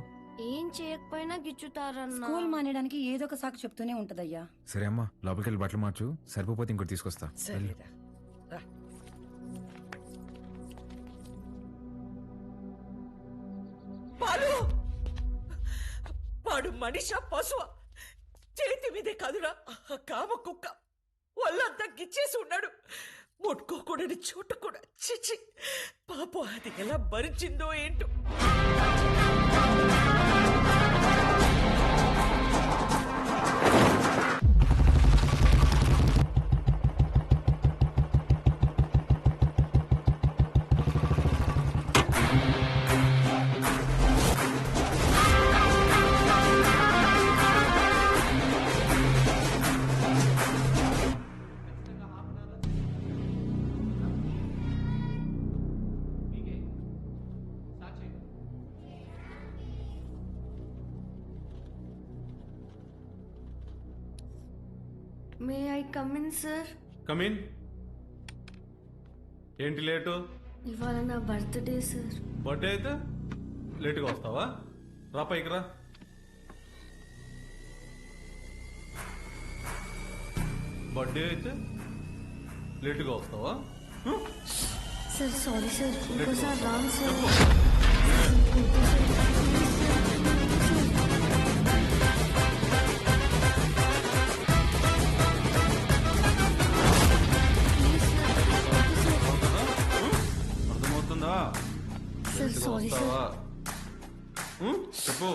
ఏం చేయకపోయినా గిచ్చుతారన్నా. స్కూల్ మానేయడానికి ఏదో ఒక సాకు చెప్తూనే ఉంటదయ్యా. సరే అమ్మా, లోపలికి వెళ్ళి బట్టలు మార్చు. సరిపోతే ఇంకోటి తీసుకొస్తా. సరేరా రా. పాలు వాడు మనిషా పశువా? చేతి మీదే కాదురా కామ కుక్క. ఒళ్ళంతా గిచ్చేసి ఉన్నాడు. ముట్టుకోకూడని చోట కూడా. చిచి పాపం, అది ఎలా భరించిందో ఏంటో. May I come in sir? Come in. ఏంటి లేటు? ఇవాళ నా బర్త్డే సార్. బర్త్డే అయితే లేటుగా వస్తావా? రా పైకి రా. బర్త్డే అయితే లేటుగా వస్తావా? సార్ సారీ సార్, ఇంకోసారి రాను సార్. అర్థమవుతుందా? Sir sorry sir. చెప్పు.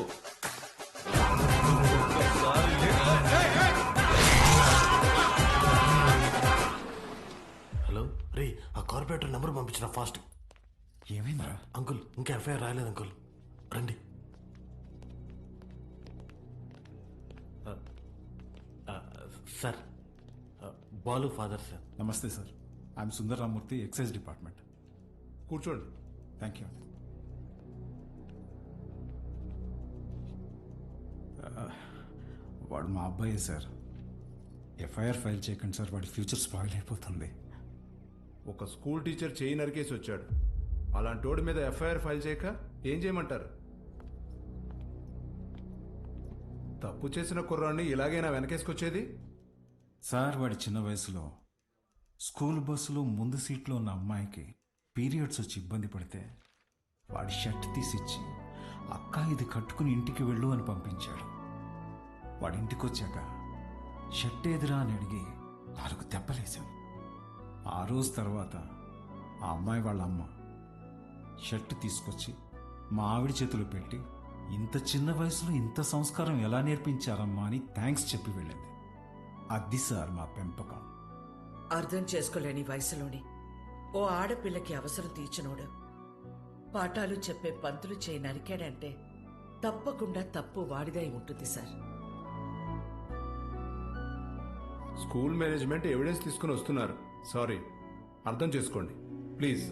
హలో రే, ఆ కార్పొరేటర్ నెంబర్ పంపించిన ఫాస్ట్. ఏమైందిరా? అంకుల్ ఇంకా ఎఫ్ఐఆర్ రాయలేదు అంకుల్, రండి. Sir, Balu father sir. Namaste sir, I'm Sundar Ramurthy, excise department. కూర్చోండి. Thank you. వాడు మా అబ్బాయే సార్. ఎఫ్ఐఆర్ ఫైల్ చేయకండి సార్, వాడి ఫ్యూచర్ స్పాయిల్ అయిపోతుంది. ఒక స్కూల్ టీచర్ చేయి నరికేసి వచ్చాడు. అలాంటి వాడి మీద ఎఫ్ఐఆర్ ఫైల్ చేయక ఏం చేయమంటారు? తప్పు చేసిన కుర్రాన్ని ఇలాగైనా వెనకేసుకొచ్చేది? సార్, వాడి చిన్న వయసులో స్కూల్ బస్సులో ముందు సీట్లో ఉన్న అమ్మాయికి పీరియడ్స్ వచ్చి ఇబ్బంది పడితే వాడి షర్ట్ తీసిచ్చి, అక్క ఇది కట్టుకుని ఇంటికి వెళ్ళు అని పంపించాడు. వాడి ఇంటికి వచ్చాక షర్ట్ ఏదిరా అని అడిగి 4 దెబ్బలేశాను. ఆ రోజు తర్వాత ఆ అమ్మాయి వాళ్ళ అమ్మ షర్ట్ తీసుకొచ్చి మా ఆవిడ చేతిలో పెట్టి, ఇంత చిన్న వయసులో ఇంత సంస్కారం ఎలా నేర్పించారమ్మా అని థ్యాంక్స్ చెప్పి వెళ్ళింది. అది సార్ మా పెంపకం. అర్థం చేసుకోలేని వయసులోని ఓ ఆడపిల్లకి అవసరం తీర్చినోడు పాఠాలు చెప్పే పంతులు చేయి నరికాడంటే తప్పకుండా తప్పు వాడిదై ఉంటుంది సార్. స్కూల్ మేనేజ్మెంట్ ఎవిడెన్స్ తీసుకుని వస్తున్నారు. సారీ, అర్థం చేసుకోండి ప్లీజ్.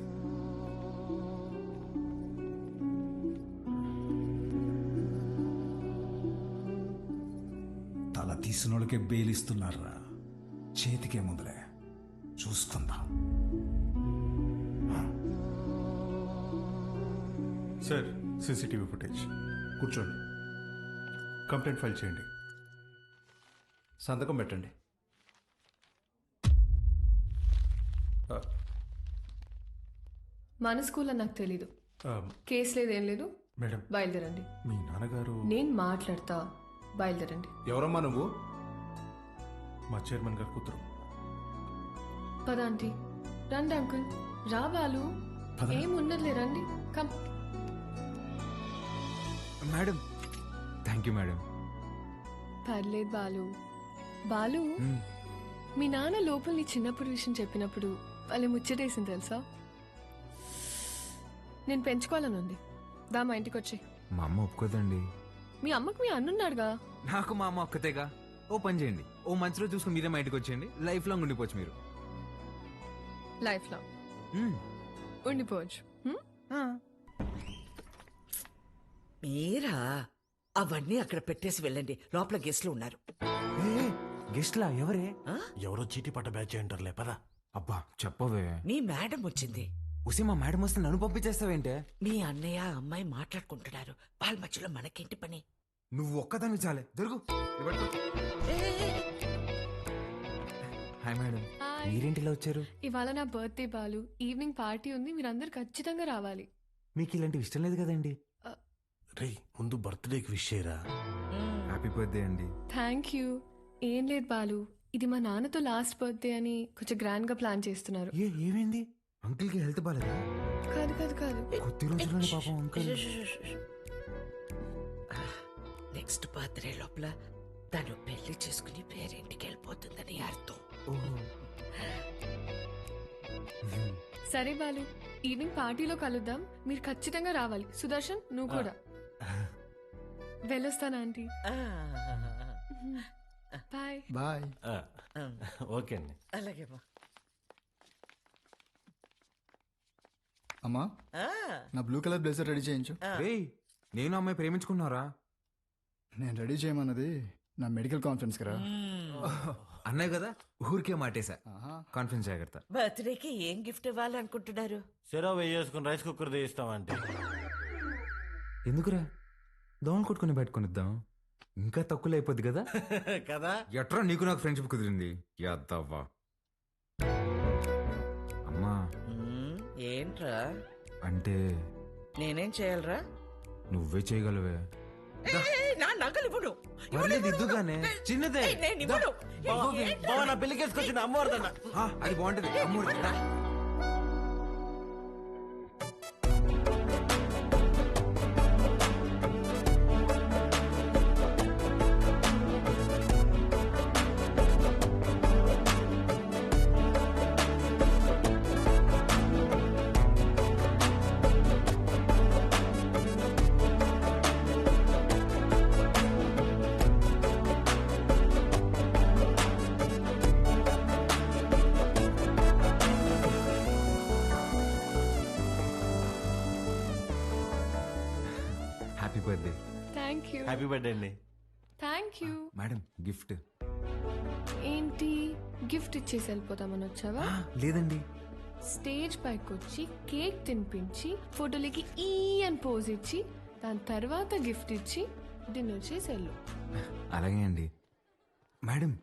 తల తీసిన వాళ్ళకే బెయిలిస్తున్నారా? చేతికే ముందులే చూసుకుందాం. Sir CCTV footage. కూర్చోండి. కంప్లైంట్ ఫైల్ చేయండి. సంతకం పెట్టండి. మన స్కూల్లో నాకు తెలీదు. కేసు లేదు, ఏం లేదు. మేడం, బయలుదేరండి. మీ నాన్నగారు. నేను మాట్లాడతా, బయలుదేరండి. ఎవరమ్మా నువ్వు? మా చైర్మన్ గారు కూతురు. పద ఆంటీ. రండి అంకుల్. రా బాలు. ఏం ఉన్నదిలే, రండి. Come. Madam, thank you madam. పర్లేదు బాలు. బాలు, మీ నాన్న లోపల నీ చిన్నప్పుడు విషయం చెప్పినప్పుడు వాళ్ళు ముచ్చటేసింది తెలుసా? నేను పెంచుకోవాలని ఉంది. దా మా ఇంటికి వచ్చే. మా అమ్మ ఒప్పుకోదండి. మీ అమ్మకు మీ అన్నున్నాడుగా. నాకు మా అమ్మ ఒక్కతేగా. ఓ పని చేయండి, ఓ మంచి రోజు చూసుకుని మీరే మా ఇంటికి వచ్చేయండి. లైఫ్ లాంగ్ ఉండిపోవచ్చు మీరు. Life long ఉండిపోవచ్చు. మీరా అవన్నీ అక్కడ పెట్టేసి వెళ్ళండి, లోపల గెస్ట్లు ఉన్నారు. గెస్ట్లా? ఎవరే? ఎవరో చీటీ పట్ట బ్యాచ్ అంటారులే పదా. అబ్బా చెప్పవే. మీ మేడం వచ్చింది. ఉసి మా మేడం వస్తే నన్ను పంపించేస్తావేంటే? మీ అన్నయ్య అమ్మాయి మాట్లాడుకుంటున్నారు, వాళ్ళ మధ్యలో మనకేంటి పని? నువ్వు ఒక్కదాన్ని చాలే. దొరుకు. హాయ్ మేడం, మీరేంటిలా వచ్చారు? ఇవాళ నా బర్త్డే బాలు. ఈవినింగ్ పార్టీ ఉంది, మీరందరూ ఖచ్చితంగా రావాలి. మీకు ఇలాంటివి ఇష్టం లేదు కదండి. రే ముందు బర్త్డేకి విష్ చేయరా. హ్యాపీ బర్త్డే అండి. Thank you. ఏం లేదు బాలు, ఇది మా నాన్నతో లాస్ట్ బర్త్డే అని కొంచెం గ్రాండ్ గా ప్లాన్ చేస్తున్నారు. ఏమైంది? అంకుల్ కి హెల్త్ బాలేదా? కాదు కాదు కాదు, కొద్ది రోజుల్లోనే పాపం అంకుల్. నెక్స్ట్ బర్త్డే లోపల తను పెళ్లి చేసుకుని పేరింటికి వెళ్ళిపోతుందని అర్థం. సరే బాలు, ఈవినింగ్ పార్టీలో కలుద్దాం. మీరు ఖచ్చితంగా రావాలి. సుదర్శన్, నువ్వు కూడా. వెళ్ళొస్తాను ఆంటీ. Bye bye. ఓకే అండి. అలాగే అమ్మా, నా బ్లూ కలర్ బ్లేజర్ రెడీ చేయించు. నేను అమ్మాయి ప్రేమించుకున్నారా? నేను రెడీ చేయమన్నది నా మెడికల్ కాన్ఫరెన్స్ కదా. అన్నాయి కదా, ఊరికే మాటేశా. కాన్ఫరెన్స్ జాగ్రత్త. బర్త్డేకి ఏం గిఫ్ట్ ఇవ్వాలనుకుంటున్నారు? సెరవ్ వేసుకుని రైస్ కుక్కర్ తీస్తామంటే. ఎందుకురా, దోమలు కొట్టుకుని పెట్టుకునిద్దాం. ఇంకా తక్కువ అయిపోద్ది కదా. కదా ఎట్రా నీకు నాకు ఫ్రెండ్షిప్ కుదిరింది. యాదవ్వా. అమ్మా ఏంట్రా? అంటే నేనేం చేయాలరా? నువ్వే చేయగలవే. నా నగలు ఇవ్వను. ఇద్దుగానే చిన్నదే. నా పెళ్లికేసుకొచ్చిన అమ్మవారిదన్న. అది బాగుంటది. అమ్మవారి happy birthday. Thank you. Happy birthday అండి. Thank you. మేడం గిఫ్ట్ ఏంటి? గిఫ్ట్ ఇచ్చేసి వెళ్ళిపోతామని వచ్చావా? లేదండి, స్టేజ్ పైకి వచ్చి కేక్ తినిపించి ఫోటోలకి ఈ అని పోజ్ ఇచ్చి దాని తర్వాత గిఫ్ట్ ఇచ్చి డిన్నర్ చేసి వెళ్ళు. అలాగే అండి. మేడం,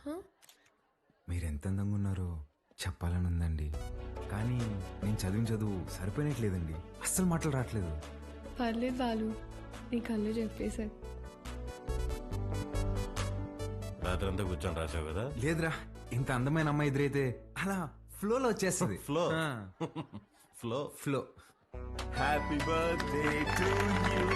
హ? మీరెంత అందంగా ఉన్నారో చెప్పాలని ఉందండి, కానీ నేను చదివిన చదువు సరిపోయినట్లేదండి. అస్సలు మాటలు రావట్లేదు. పర్లేదు బాలు, నీ కళ్ళు చెప్పేశారు. రాత్రి అంతా కూర్చొని రాసావు కదా. లేదురా, ఇంత అందమైన అమ్మాయి ఎదురైతే అలా ఫ్లోలో వచ్చేస్తుంది. Flow flow flow. Happy birthday to you.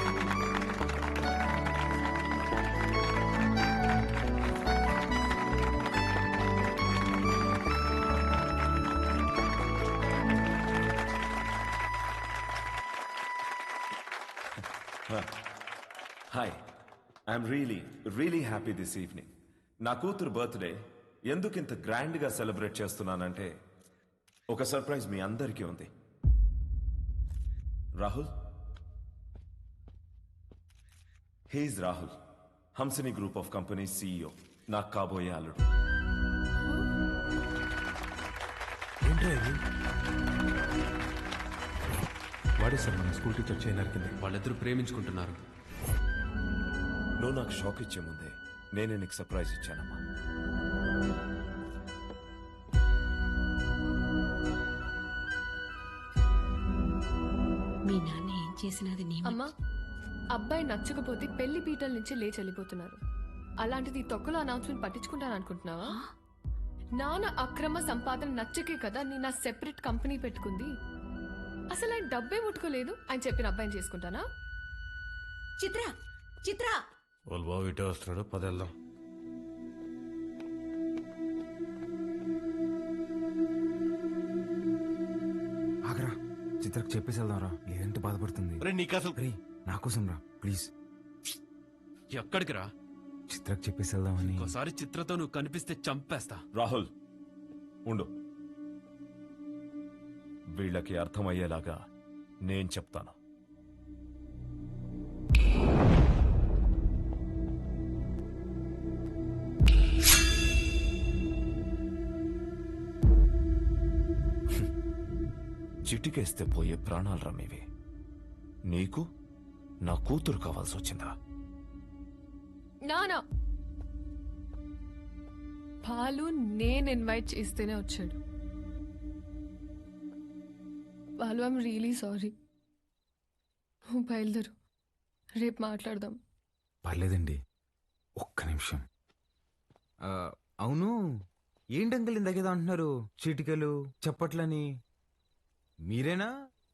Hi, I'm really happy this evening. నా కూతురు బర్త్డే ఎందుకు ఇంత గ్రాండ్గా సెలబ్రేట్ చేస్తున్నానంటే ఒక సర్ప్రైజ్ మీ అందరికీ ఉంది. Rahul, he's Rahul, Hamsini group of company CEO, నాకు కాబోయే అల్లుడు. వాడే సార్ మన స్కూల్ టీచర్ చేయి నరికింది. వాళ్ళిద్దరూ ప్రేమించుకుంటున్నారు. నువ్వు నాకు షాక్ ఇచ్చే ముందే నేనే నీకు సర్ప్రైజ్ ఇచ్చానమ్మా. మీ నాన్న ఏం చేసినది నీ అమ్మా, అబ్బాయి నచ్చకపోతే పెళ్లి పీటల నుంచి లేచి వెళ్ళిపోతున్నారు. అలాంటిది ఈ తొక్కలో అనౌన్స్మెంట్ పట్టించుకుంటాను అనుకుంటున్నావా? నాన్న అక్రమ సంపాదన నచ్చకే కదా నేను నా సెపరేట్ కంపెనీ పెట్టుకుంది. అసలు ఆయన డబ్బే ముట్టుకోలేదు, ఆయన చెప్పిన అబ్బాయిని చేసుకుంటానా? చిత్ర చిత్ర వాళ్ళ బాబు ఇటే వస్తున్నాడు, పద వెళ్దాం. ఆగరా, చిత్రకు చెప్పేసి వెళ్దాంరా, లేదంటే బాధపడుతుంది. నీకు అసలు నా కోసం రా ప్లీజ్. ఎక్కడికి రా? చిత్రకు చెప్పేసి వెళ్దామని. ఒకసారి చిత్రతో నువ్వు కనిపిస్తే చంపేస్తా. రాహుల్ ఉండు, వీళ్ళకి అర్థమయ్యేలాగా నేను చెప్తాను. చిటికేస్తే పోయే ప్రాణాలు రమ్మేవి. నీకు నా కూతురు కావాల్సి వచ్చిందా? నానా బాలు నేను ఇన్వైట్ చేస్తేనే వచ్చాడు. Balu, I'm really sorry. నువ్వు బయలుదేరు, రేపు మాట్లాడదాం. పర్లేదండి, ఒక్క నిమిషం. అవును, ఏంటంకల్ ఇందాకేదో అంటున్నారు, చీటికలు చప్పట్లని. మీరేనా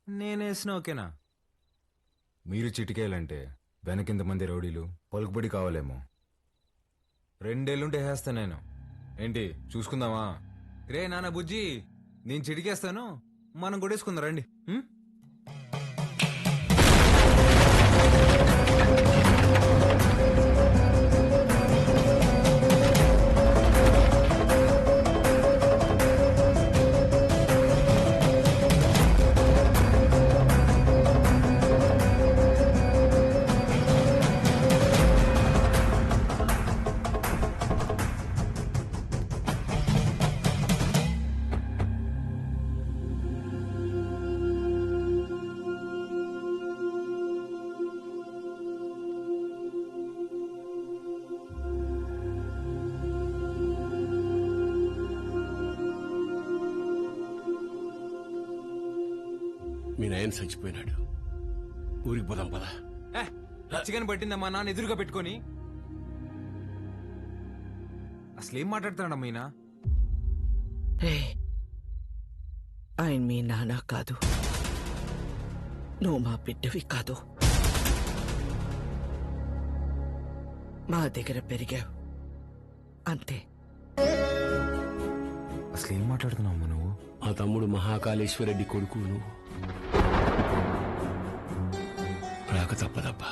నేనేసిన ఓకేనా? మీరు చిటికేయాలంటే వెనకింతమంది రౌడీలు పలుకుబడి కావాలేమో. 2 ఏళ్ళుంటే వేస్తా నేను. ఏంటి చూసుకుందామా? రే నాన్న బుజ్జి, నేను చిటికేస్తాను, మనం కొట్టేసుకుందాం రండి. మీ నాయన చచ్చిపోయినాడు, ఊరికి పోదాం పదా. చికెన్ పట్టిందమ్మా నాన్న ఎదురుగా పెట్టుకొని. అసలేం మాట్లాడుతున్నాడమ్మా ఈయన? ఆయన మీ నాన్న కాదు, నువ్వు మా బిడ్డవి కాదు. మా దగ్గర పెరిగావు అంతే. అసలేం మాట్లాడుతున్నావు నువ్వు? మా తమ్ముడు మహాకాళేశ్వరరెడ్డి కొడుకు నువ్వు. రాక తప్పదబ్బా.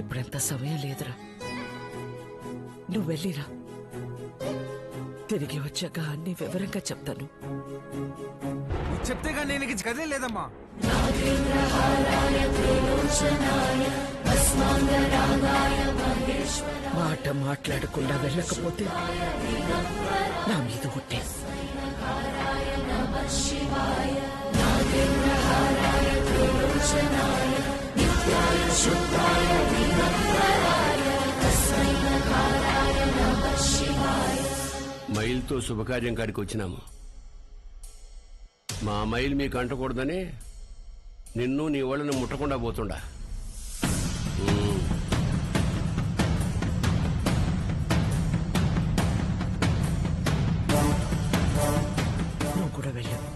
ఇప్పుడంత సమయం లేదురా, నువ్వు వెళ్ళిరా. తిరిగి వచ్చాక అన్ని వివరంగా చెప్తాను. చెప్తేగా నేను కదే లేదమ్మా. మాట మాట్లాడకుండా వెళ్ళకపోతే నా మీద ఉంటే మైల్తో శుభకార్యం కాడికి వచ్చినాము. మా మైల్ మీకు అంటకూడదని నిన్ను నీ వాళ్ళని ముట్టకుండా పోతుండా. నువ్వు కూడా వెళ్ళావు.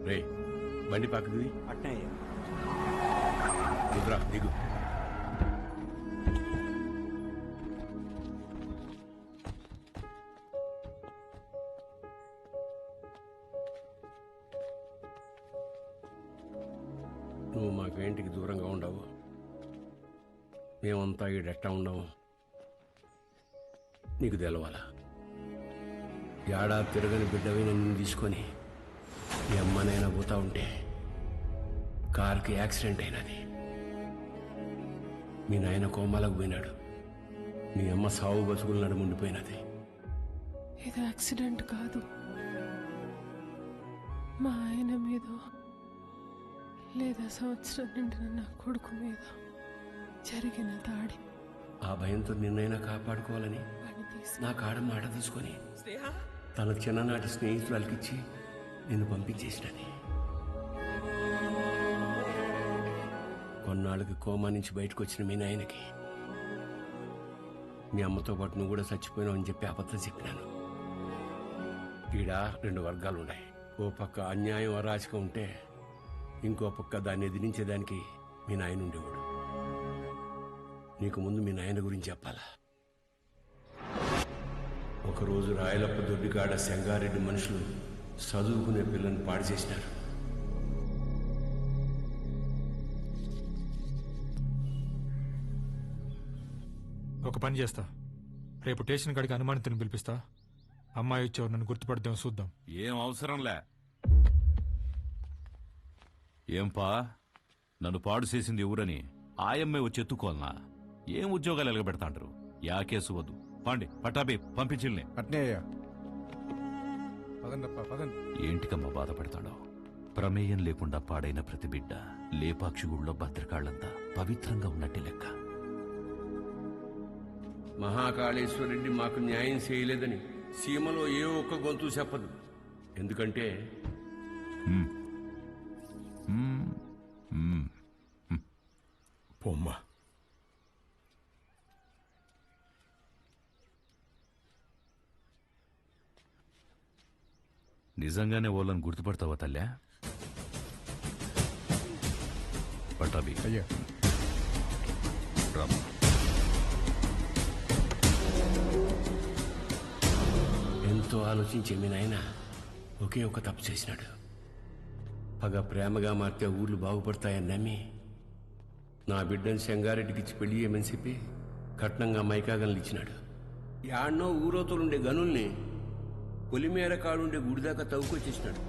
రే బండి పక్కది రుద్రా దిగు. నువ్వు మాకు ఇంటికి దూరంగా ఉండవు, మేమంతా ఈడెట్టా ఉండవు. నీకు తెలవాలా, ఏడాది తిరగని బిడ్డవి నన్ను తీసుకొని మీ అమ్మనైనా పోతా ఉంటే కారుకి యాక్సిడెంట్ అయినది. మీ నాయన కోమాలకు పోయినాడు, మీ అమ్మ సావు బతుకులు నడుముండిపోయినది. ఇది యాక్సిడెంట్ కాదు, మా ఆయన మీద లేదా సంవత్సరం నిండిన నా కొడుకు మీద జరిగిన దాడి. ఆ భయంతో నిన్నైనా కాపాడుకోవాలని నా కాడ మాట తీసుకొని తన చిన్ననాటి స్నేహితురాలకిచ్చి నిన్ను పంపించేసినది. కొన్నాళ్ళకి కోమా నుంచి బయటకు వచ్చిన మీ నాయనకి మీ అమ్మతో పాటు నువ్వు కూడా చచ్చిపోయినావు అని చెప్పి అబద్ధం చెప్పినాను. ఈడ 2 వర్గాలు ఉన్నాయి. ఓ పక్క అన్యాయం అరాచకం ఉంటే ఇంకో పక్క దాన్ని ఎదిరించేదానికి మీ నాయన ఉండేవాడు. నీకు ముందు మీ నాయన గురించి చెప్పాలా? ఒకరోజు రాయలప్ప దొడ్డికాడ సెంగారెడ్డి మనుషులు చదువుకునే పిల్లని పాడు చేసినారు. ఒక పని చేస్తా, రేపు స్టేషన్ కాడికి అనుమానితుని పిలిపిస్తా. అమ్మాయి వచ్చేవారు నన్ను గుర్తుపడదాం, చూద్దాం. ఏం అవసరంలే. ఏంపా, నన్ను పాడు చేసింది ఎవరని ఆయమ్మే వచ్చి ఎత్తుకోవాలనా? ఏం ఉద్యోగాలు ఎలగబెడతాంటారు? యా కేసు వద్దు, పాండి పట్టాబి పంపించిల్ని. అట్నే అయ్యా, పదండప్పా పదండి. ఏంటికమ్మా బాధపడతాడో? ప్రమేయం లేకుండా పాడైన ప్రతి బిడ్డ లేపాక్షి గుళ్ళో భద్రకాళ్లంతా పవిత్రంగా ఉన్నట్టే లెక్క. మహాకాళేశ్వరరెడ్డి మాకు న్యాయం చేయలేదని సీమలో ఏ ఒక్క గొంతు చెప్పదు. ఎందుకంటే పొమ్మ నిజంగానే వాళ్ళని గుర్తుపడతావా తల్లా? పట్టాబి అయ్యా, రామ్మా. ఎంతో ఆలోచించే మీ నాయన ఒకే ఒక తప్పు చేసినాడు. పగ ప్రేమగా మారితే ఊర్లు బాగుపడతాయని నమ్మి నా బిడ్డను సెంగారెడ్డికి ఇచ్చి పెళ్లి చేయమని చెప్పి కట్నంగా మైకాగన్లు ఇచ్చినాడు. యాడ్నో ఊరోతోలుండే గనుల్ని పొలిమేర కాడుండే గుడి దాకా తవ్వుకొచ్చేసినాడు.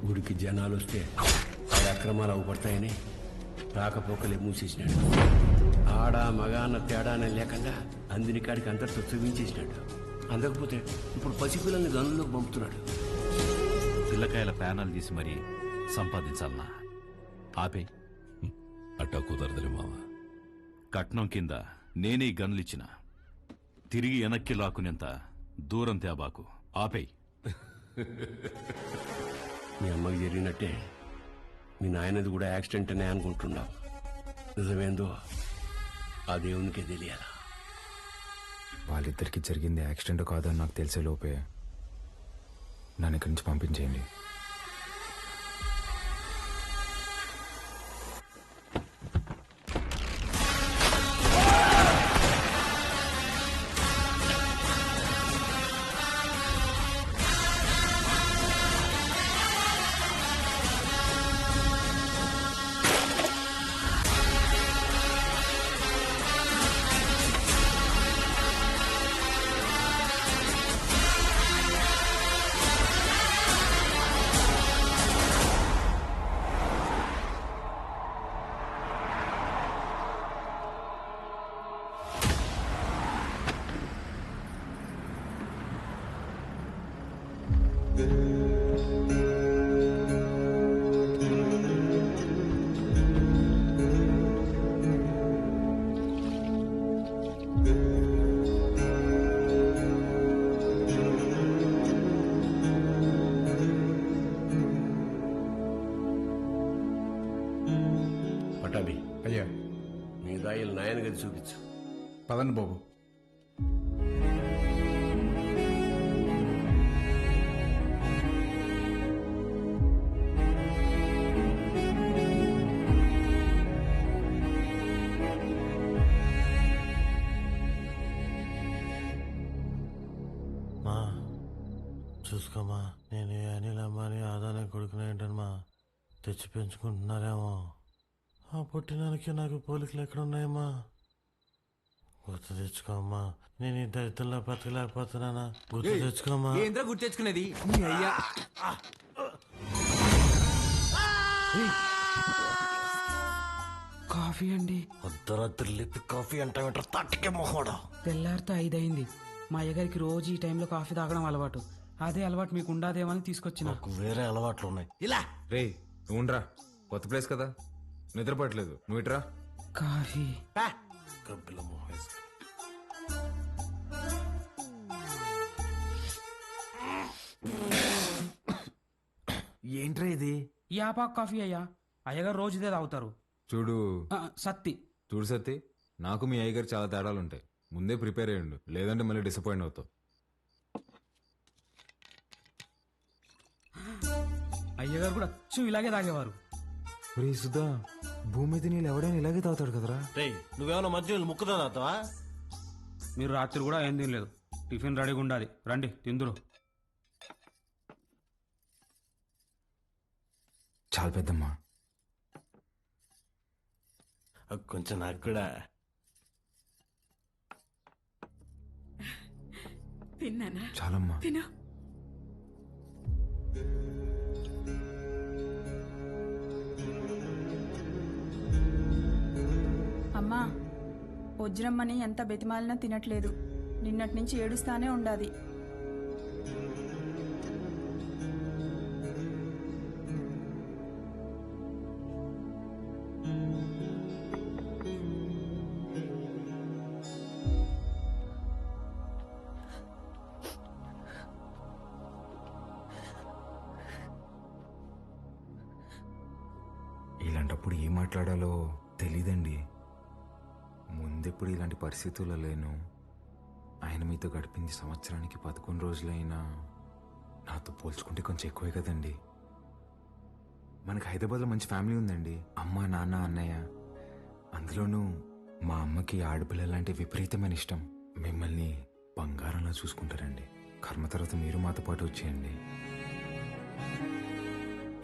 గుడికి జనాలు వస్తే ఆ అక్రమాలు అవుపడతాయని రాకపోకలే మూసేసినాడు. ఆడ మగ అన్న తేడానే లేకుండా అందిని కాడికి అంతటితో చూపించేసినాడు. అందకపోతే ఇప్పుడు పసిపిల్లల్ని గనుల్లోకి పంపుతున్నాడు. పిల్లకాయల ప్యానాలు తీసి మరీ సంపాదించాలనా? ఆపే. అట్టా కుదరదులే మావ. కట్నం కింద నేనే గన్లిచ్చిన, తిరిగి వెనక్కి లాక్కునేంత దూరం తేబాకు. ఆపేయ్. మీ అమ్మకి జరిగినట్టే మీ నాయనది కూడా యాక్సిడెంట్ అనే అనుకుంటున్నావు. నిజమేందో ఆ దేవునికే తెలియాలా. వాళ్ళిద్దరికి జరిగింది యాక్సిడెంట్ కాదని నాకు తెలిసే లోపే నన్ను ఇక్కడి నుంచి పంపించేయండి. పటాబి అయ్యా, మీ దాయిలు నాయన గది చూపించు. పదండి బాబు. మా చూసుకోమా, నేను అనిల్ అమ్మాని ఆదానే కొడుకునే ఏంటమ్మా తెచ్చి పెంచుకుంటున్నారేమో. ఆ పుట్టినానికి నాకు పోలికలు ఎక్కడ ఉన్నాయమ్మా? గుర్తు తెచ్చుకోమ్మా. నేను ఇంత ఇద్దరులో బతకలేకపోతున్నానా? గుర్తు తెచ్చుకోమ్మా. ఏంద్రా గుర్తు తెచ్చుకునేది నీ అయ్యా. కాఫీ అండి. అర్ధరాత్రి లేపి కాఫీ అంటావేంట తట్టకే మొహోడా. తెల్లారితో 5 అయింది. మా అయ్యగారికి రోజు ఈ టైంలో కాఫీ తాగడం అలవాటు. అదే అలవాటు మీకు ఉండదేమని తీసుకొచ్చిన. నాకు వేరే అలవాట్లు ఉన్నాయి. ఇలా రే నువ్వుండ్రా, కొత్త ప్లేస్ కదా, నిద్రపట్లేదు. నువ్వు ఇట్రా. కాఫీ కబ్బిల మొహం వేసుకొని. ఏంట్రా ఇది? యాపాక్ కాఫీ అయ్యా. అయ్యగారు రోజు ఇదే తాగుతారు. చూడు సత్తి, చూడు సత్తి, నాకు మీ అయ్యగారు చాలా తేడాలు ఉంటాయి. ముందే ప్రిపేర్ అయ్యండు, లేదంటే మళ్ళీ డిసప్పాయింట్ అవుతావు. అయ్యగారు కూడా అచ్చు ఇలాగే తాగేవారు. రే సుధా, భూమి మీద నీళ్ళు ఎవడైనా ఇలాగే తాగుతాడు కదరా. నువ్వేమన్నా మధ్య ముక్కుదా తాగుతావా? మీరు రాత్రి కూడా ఏం తినలేదు. టిఫిన్ రెడీగా ఉండాలి, రండి తిందురు. చాలా పెద్దమ్మా. కొంచెం నాకు కూడా. తిన్నానా? చాలమ్మా. తిను. అమ్మా, వజ్రమ్మని ఎంత బెతిమాలినా తినట్లేదు. నిన్నటి నుంచి ఏడుస్తానే ఉండాది. ఇలాంటప్పుడు ఏం మాట్లాడాలో తెలీదండి. ముందెప్పుడు ఇలాంటి పరిస్థితుల్లో లేను. ఆయన మీతో గడిపింది సంవత్సరానికి 11 రోజులైనా నాతో పోల్చుకుంటే కొంచెం ఎక్కువే కదండి. మనకి హైదరాబాద్లో మంచి ఫ్యామిలీ ఉందండి. అమ్మ, నాన్న, అన్నయ్య. అందులోనూ మా అమ్మకి ఆడపిల్లలంటే విపరీతమైన ఇష్టం. మిమ్మల్ని బంగారంలా చూసుకుంటారండి. కర్మ తర్వాత మీరు మాతో పాటు వచ్చేయండి.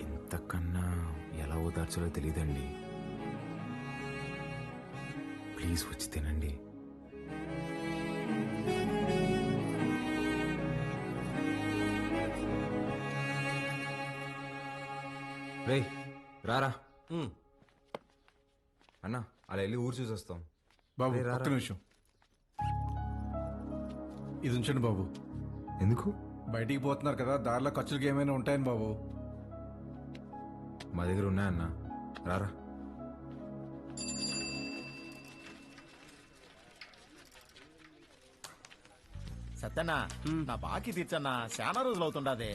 ఇంతకన్నా ఎలా ఓదార్చాలో తెలీదండి. ప్లీజ్ వచ్చి తినండి. రే రారా అన్నా, అలా వెళ్ళి ఊరు చూసి వస్తాం. బాబు రేయ్, రారా. ఒక్క నిమిషం ఇది ఉంచండి బాబు. ఎందుకు? బయటికి పోతున్నారు కదా, దారిలో ఖర్చులకి ఏమైనా ఉంటాయని బాబు. మా దగ్గర ఉన్నాయన్నా, రారా. సత్యన్నా, నా బాకీ తీర్చన్నా. చాలా రోజులు అవుతుండదే.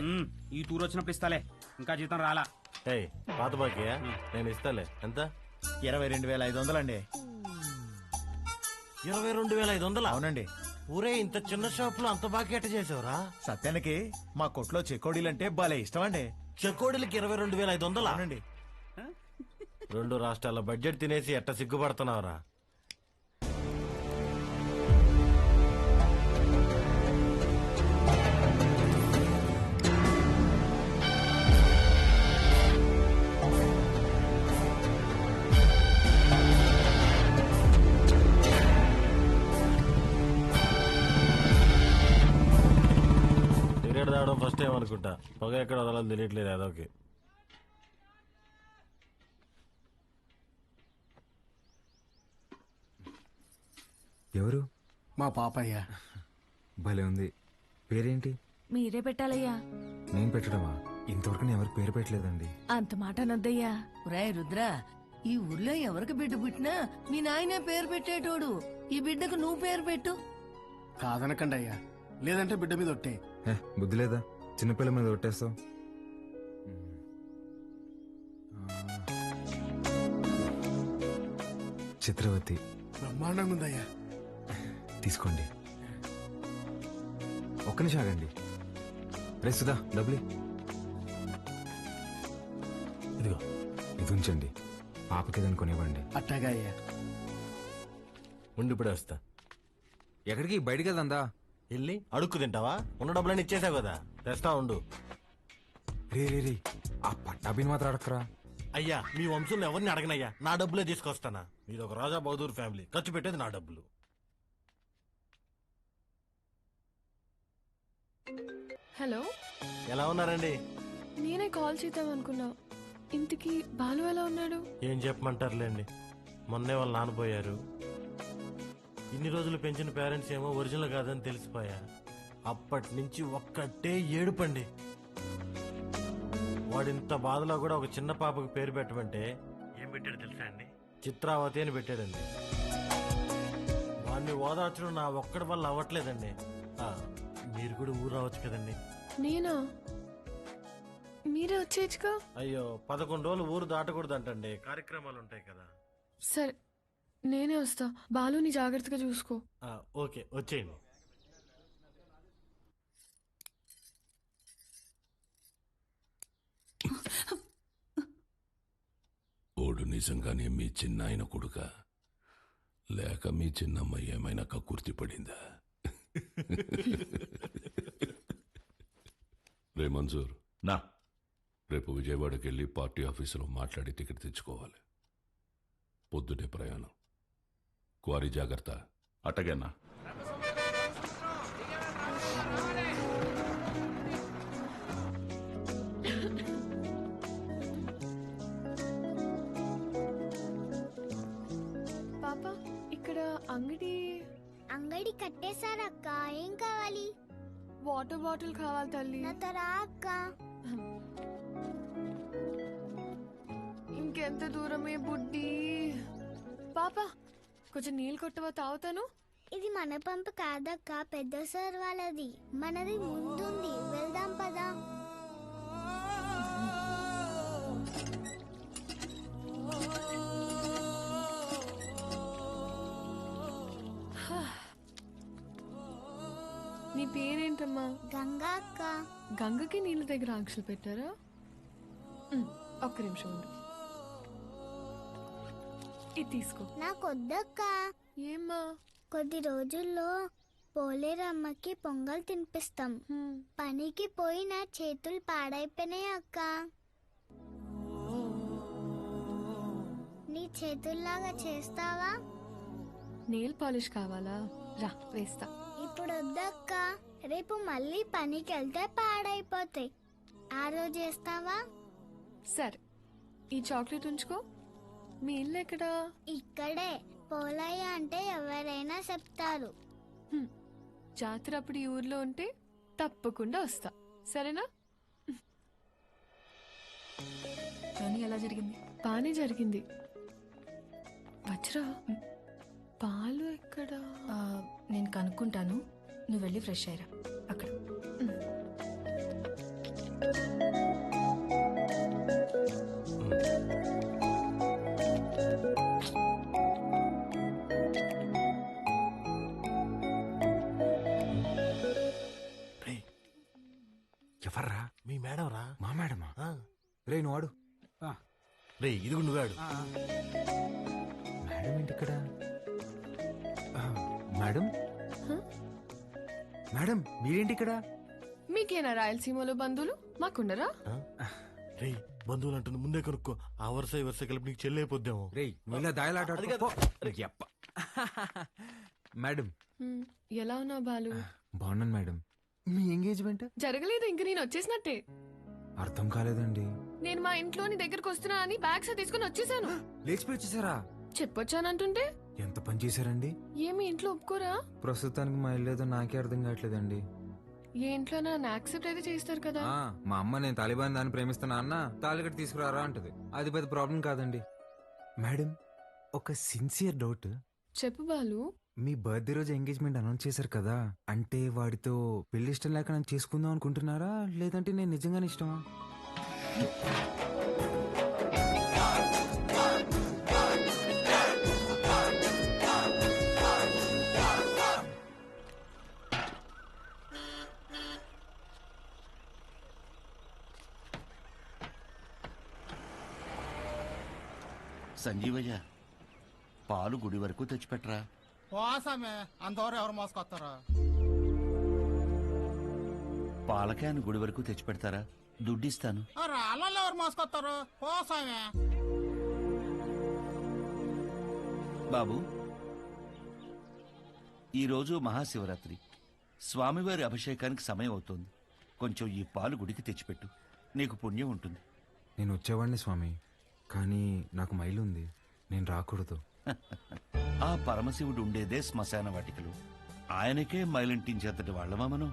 ఈ టూర్ వచ్చినప్పుడు ఇస్తాలే, ఇంకా జీతం రాలా. పాత బాకీ నేను ఇస్తాలే. ఎంత? 22,500 అండి. 22,500? అవునండి. ఊరే, ఇంత చిన్న షాప్ లో అంత బాకీ ఎట్ట చేసావురా? సత్యానికి మా కొట్లో చెకోడీలంటే భలే ఇష్టం అండి. చెకోడీలకి 22,500? అవునండి. 2 రాష్ట్రాల బడ్జెట్ తినేసి ఎట్ట సిగ్గుపడుతున్నావురా? టికెట్ తాగడం ఫస్ట్ టైం అనుకుంటా. పొగ ఎక్కడ వదలని తెలియట్లేదు అదొకే. ఎవరు? మా పాపయ్య. భలే ఉంది. పేరేంటి? మీరే పెట్టాలయ్యా. నేను పెట్టడమా? ఇంతవరకు నేను ఎవరికి పేరు పెట్టలేదండి. అంత మాట అనొద్దయ్యా. రాయ్ రుద్ర, ఈ ఊర్లో ఎవరికి బిడ్డ పుట్టినా మీ నాయనే పేరు పెట్టేటోడు. ఈ బిడ్డకు నువ్వు పేరు పెట్టు. కాదనకండి అయ్యా, లేదంటే బిడ్డ మీద ఒట్టే. బుద్ధి లేదా? చిన్నపిల్ల మీద కొట్టేస్తావు. చిత్రవతి. బ్రహ్మాండంగా ఉందయ్యా. తీసుకోండి. ఒక్క నిమిషం ఆగండి. రే సుధా, డబ్బులు ఇదిగో. ఇది ఉంచండి, పాపకి ఏదైనా కొనివ్వండి. అట్టాగా అయ్యా. ఉండిప్పుడే వస్తా. ఎక్కడికి? బయటికి వెళ్దా? వెళ్ళి అడుక్కు తింటావా? ఉన్న డబ్బులన్నీ ఇచ్చేసావు కదా, తెస్తా ఉండు. రే రే రే, ఆ పట్టాభిని మాత్రం అడక్కరా. అయ్యా మీ వంశంలో ఎవరిని అడగనయ్యా, నా డబ్బులే తీసుకొస్తానా. మీది ఒక రాజా బహదూర్ ఫ్యామిలీ, ఖర్చు పెట్టేది నా డబ్బులు. హలో, ఎలా ఉన్నారండి? నేనే కాల్ చేద్దాం అనుకున్నా. ఇంటికి బాలు ఎలా ఉన్నాడు? ఏం చెప్పమంటారులేండి, మొన్నే వాళ్ళు నాన్నపోయారు. ఇన్ని రోజులు పెంచిన పేరెంట్స్ ఏమో ఒరిజినల్ కాదని తెలిసిపోయా. అప్పటి నుంచి ఒక్కటే ఏడుపండి. వాడింత బాధలో కూడా ఒక చిన్న పాపకు పేరు పెట్టమంటే ఏం పెట్టాడు తెలుసా అండి? చిత్రావతి అని పెట్టాడండి. వాడిని ఓదార్చడం నా ఒక్కడి వల్ల అవ్వట్లేదండి. మీరు కూడా ఊరు రావచ్చు కదండి. నేనా? మీరే వచ్చేయచ్చుగా. అయ్యో 11 రోజులు ఊరు దాటకూడదంటండి, కార్యక్రమాలు ఉంటాయి కదా. సరే, నేనే వస్తా. బాలుని జాగ్రత్తగా చూసుకో. ఓకే, వచ్చేయండి. ఓడు నిజంగానే మీ చిన్నాయన కొడుక, లేక మీ చిన్నమ్మ ఏమైనా కక్కుర్తి పడిందా? రే మంజూర్, నా రేపు విజయవాడకి వెళ్ళి పార్టీ ఆఫీసులో మాట్లాడి టికెట్ తెచ్చుకోవాలి. పొద్దుటే ప్రయాణం. క్వారీ జాగ్రత్త. అటగన్నా. పాప, ఇక్కడ అంగడి కట్టేశారక్క. ఏం కావాలి? వాటర్ బాటిల్ కావాలి తల్లి. నాతో రా అక్క. ఇంకెంత దూరమే బుడ్డి. పాప, కొంచెం నీళ్ళు కొట్టవా, తాగుతాను. ఇది మన పంపు కాదక్క, పెద్ద సార్ వాళ్ళది. మనది ముందుంది, వెళ్దాం పదా. నీ పేరేంటమ్మా? గంగా అక్క. గంగకి నీళ్ళ దగ్గర ఆంక్షలు పెట్టారా? ఒక్క నిమిషం ఉండు. ఇది తీసుకో. నాకొద్దక్క. ఏమ్మా? కొద్ది రోజుల్లో పోలేరమ్మకి పొంగల్ తినిపిస్తాం. పనికి పోయి నా చేతులు పాడైపోయినాయి అక్క. నీ చేతుల్లాగా చేస్తావా? నెయిల్ పాలిష్ కావాలా? రా, వేస్తా. ఇప్పుడు వద్దక్క, రేపు మళ్ళీ పనికి వెళ్తే పాడైపోతాయి. ఆ రోజు చేస్తావా? సరే, ఈ చాక్లెట్ ఉంచుకో. మీ ఇల్లు ఎక్కడా? ఇక్కడే. పోలయ్య అంటే ఎవరైనా చెప్తారు. జాతర అప్పుడు ఈ ఊర్లో ఉంటే తప్పకుండా వస్తా, సరేనా? కానీ ఎలా జరిగింది? బానే జరిగింది. వజ్రా, పాలు ఎక్కడా? నేను కనుక్కుంటాను, నువ్వు వెళ్ళి ఫ్రెష్ అయ్యరా అక్కడ. ఎవర్రా? మీ మేడం రా. మా మేడమా? రే నువ్వు ఆడు. రే ఇది నువ్వాడు. మేడం ఏంటి ఇక్కడ? మేడం, మేడం మీరేంటి ఇక్కడ? మీకేనా రాయలసీమలో బంధువులు? మాకుండరా? రే బంధువులు అంటుంది, ముందే కనుక్కో. ఆ వరుస ఈ వరుస కలిపి నీకు చెల్లైపోద్దాము. రే నువ్వు దాయలాట. మేడం, ఎలా ఉన్నావు బాలు? బాగున్నాను మేడం. మీ ఎంగేజ్మెంట్ జరగలేదు, ఇంక నేను వచ్చేసినట్టే. అర్థం కాలేదండి. నేను మా ఇంట్లోని దగ్గరకు వస్తున్నా అని బ్యాగ్స్ తీసుకుని వచ్చేసాను. లేచిపోయి వచ్చేసారా? చెప్పొచ్చానంటుంటే ఎంత పని చేశారండి? ఏమి ఇంట్లో ఒప్పుకోరా? ప్రస్తుతానికి మా ఇల్లు ఏదో నాకే అర్థం కావట్లేదండి. ఏ ఇంట్లో నన్ను యాక్సెప్ట్ అయితే చేస్తారు కదా. మా అమ్మ నేను తాలిబాన్ దాన్ని ప్రేమిస్తున్నా అన్న తాలిగట్టు తీసుకురారా అంటది. అది పెద్ద ప్రాబ్లం కాదండి. మేడం, ఒక సిన్సియర్ డౌట్. చెప్పు బాలు. మీ బర్త్డే రోజు ఎంగేజ్మెంట్ అనౌన్స్ చేశారు కదా, అంటే వాడితో పెళ్లి ఇష్టం లేక నన్ను చేసుకుందాం అనుకుంటున్నారా, లేదంటే నేను నిజంగానే ఇష్టమా? సంజీవయ్య, పాలు గుడి వరకు తెచ్చిపెట్టరా. పోసామే, అందరూ ఎవరు మోసుకొస్తారా? పాల క్యాన్ గుడి వరకు తెచ్చిపెడతారా? దుడ్డిస్తాను. రాళ్ళలో ఎవరు మోసుకొస్తారు పోసామే. బాబు, ఈరోజు మహాశివరాత్రి. స్వామివారి అభిషేకానికి సమయం అవుతోంది. కొంచెం ఈ పాలు గుడికి తెచ్చిపెట్టు, నీకు పుణ్యం ఉంటుంది. నేను వచ్చేవాడిని స్వామి, కానీ నాకు మైలు ఉంది, నేను రాకూడదు. ఆ పరమశివుడు ఉండేదే శ్మశాన వాటికలు. ఆయనకే మైలింటించేంతటి వాళ్ళమా మనం?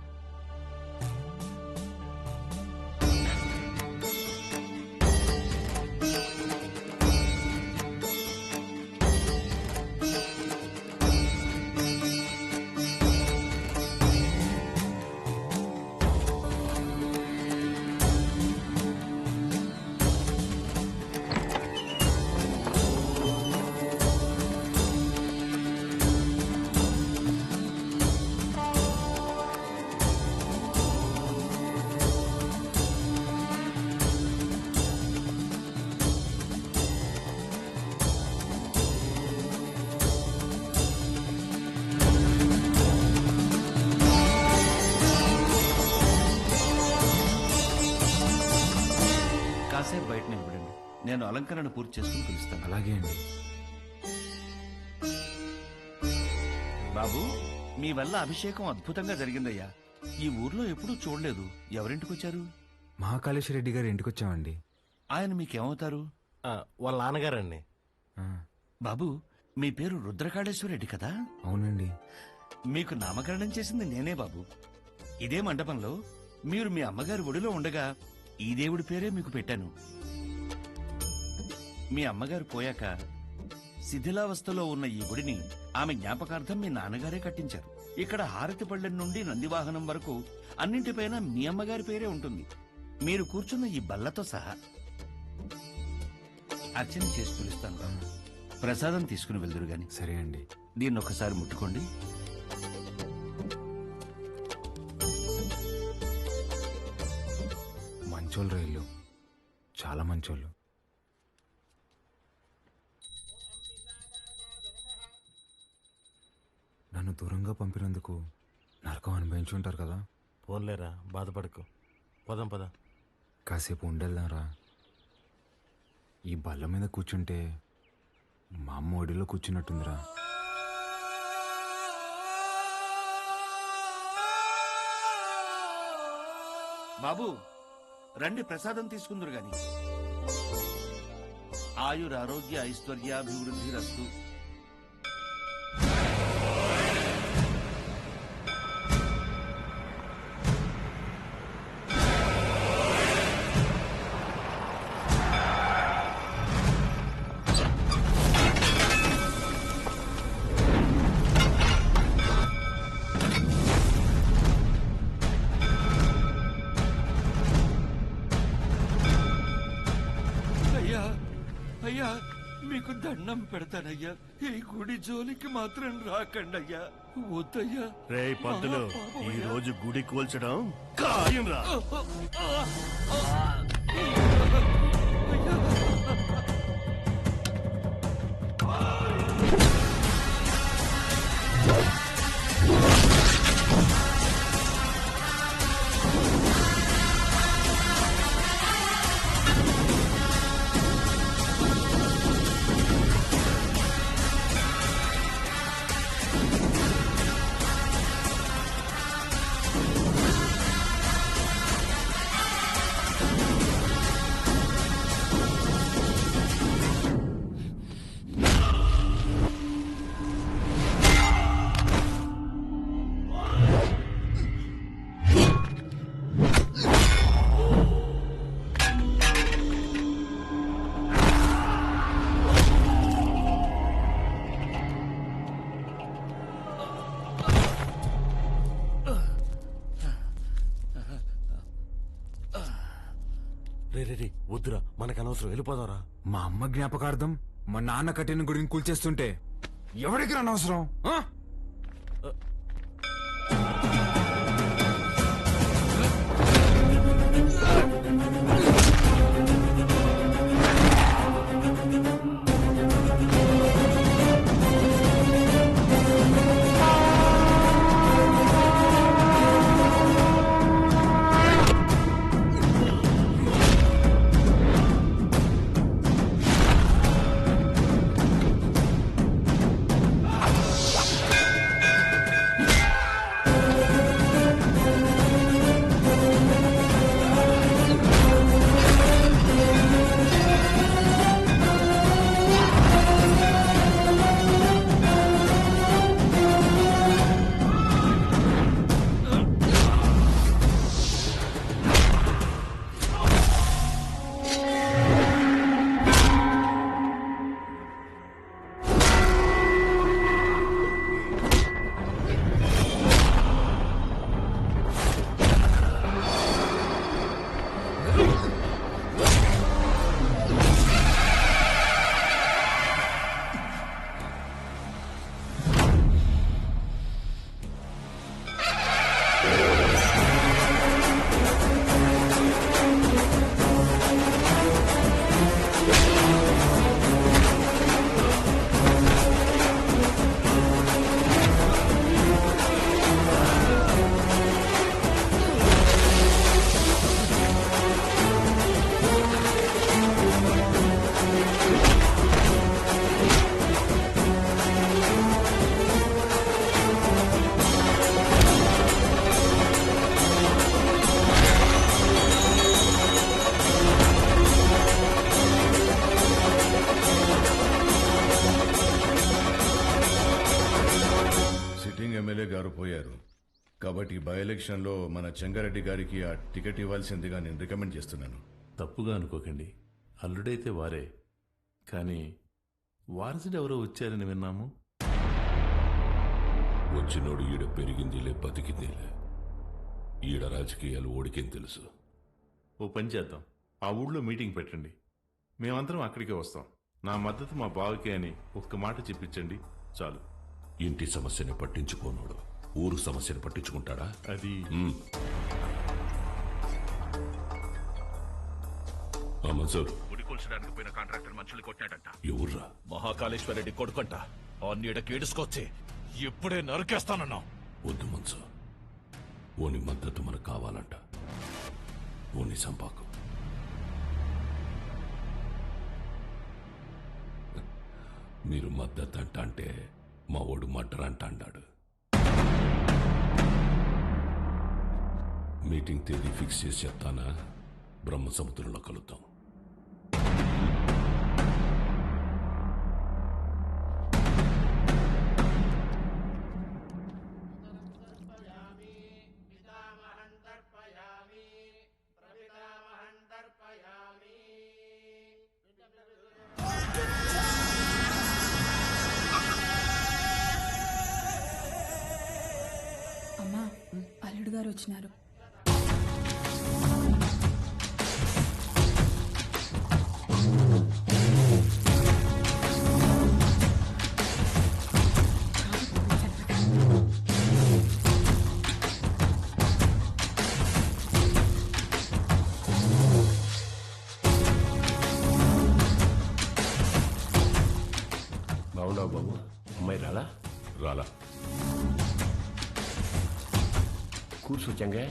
కాసేపు బయట నిలబడండి, నేను అలంకరణ పూర్తి చేసుకుని పిలుస్తాను. అలాగే అండి. బాబు, మీ వల్ల అభిషేకం అద్భుతంగా జరిగిందయ్యా. ఈ ఊర్లో ఎప్పుడూ చూడలేదు. ఎవరింటికి వచ్చారు? మహాకాళేశ్వర రెడ్డి గారి ఇంటికి వచ్చామండి. ఆయన మీకేమవుతారు? వాళ్ళ నాన్నగారండి. బాబు, మీ పేరు రుద్రకాళేశ్వర రెడ్డి కదా? అవునండి. మీకు నామకరణం చేసింది నేనే బాబు. ఇదే మండపంలో మీరు మీ అమ్మగారి ఒడిలో ఉండగా ఈ దేవుడి పేరే మీకు పెట్టాను. మీ అమ్మగారు పోయాక శిథిలావస్థలో ఉన్న ఈ గుడిని ఆమె జ్ఞాపకార్థం మీ నాన్నగారే కట్టించారు. ఇక్కడ హారతి పళ్ళెం నుండి నందివాహనం వరకు అన్నింటిపైన మీ అమ్మగారి పేరే ఉంటుంది, మీరు కూర్చున్న ఈ బల్లతో సహా. అర్చన చేసి పిలుస్తాను బాబు. ప్రసాదం తీసుకుని వెళ్దురు గాని. సరే అండి. దీన్ని ఒకసారి ముట్టుకోండి. మంచోళ్ళు రైళ్ళు, చాలా మంచోళ్ళు. నన్ను దూరంగా పంపినందుకు నరకం అనుభవించుంటారు కదా. పోన్లేరా, బాధపడకు. పదం పద. కాసేపు ఉండేద్దాంరా. ఈ బల్ల మీద కూర్చుంటే మా అమ్మ ఒడిలో కూర్చున్నట్టుందిరా. బాబు, రండి, ప్రసాదం తీసుకుందరు గాని. ఆయురారోగ్య ఐశ్వర్యాభివృద్ధి రస్తు. అయ్యా, మీకు దండం పెడతానయ్యా, ఈ గుడి జోలికి మాత్రం రాకండి అయ్యా. వద్దయ్యా. రే పంతులు, ఈ రోజు గుడి కూల్చడం ఖాయం రా. రే వద్దురా, మనకు అనవసరం, వెళ్ళిపోదారా. మా అమ్మ జ్ఞాపకార్థం మా నాన్న కట్టిన గుడిని కూల్చేస్తుంటే ఎవరికి అనవసరం? పోయారు కాబట్టి బై ఎలక్షన్లో మన చెంగారెడ్డి గారికి ఆ టికెట్ ఇవ్వాల్సిందిగా నేను రికమెండ్ చేస్తున్నాను. తప్పుగా అనుకోకండి, అల్లుడైతే వారే, కానీ వారసుడు ఎవరో వచ్చారని విన్నాము. వచ్చినోడు ఈడ పెరిగిందిలే బతికిందిలే. ఈడ రాజకీయాలు ఓడికేం తెలుసు. ఓ పని చేద్దాం, ఆ ఊళ్ళో మీటింగ్ పెట్టండి, మేమందరం అక్కడికే వస్తాం. నా మద్దతు మా బావకే అని ఒక్క మాట చెప్పించండి చాలు. ఇంటి సమస్యని పట్టించుకోనోడు ఊరు సమస్యను పట్టించుకుంటాడా? అది మన్సూర్, ఉడికొల్చడానికి పోయిన కాంట్రాక్టర్ మనుషులు కొట్టాడంట. ఎవర్రా? మహాకాళేశ్వర రెడ్డి కొడుకంట. ఆ నీడ కేడుసుకొచ్చి ఇప్పుడే నరికేస్తానన్నా. వద్దు మన్సూర్, ఓని మద్దతు మనకు కావాలంట. ఓని సంపాకు. మీరు మద్దతు అంట అంటే మా ఓడు మర్డర్ అంట అన్నాడు. మీటింగ్ తేదీ ఫిక్స్ చేసి చెప్తానా? బ్రహ్మ సముద్రంలో కలుద్దాం. అమ్మా, అల్లుడు గారు వచ్చినారు. బాగున్నావు బాబు? అమ్మాయి రాలా? రాలా. కూర్చో చెంగే.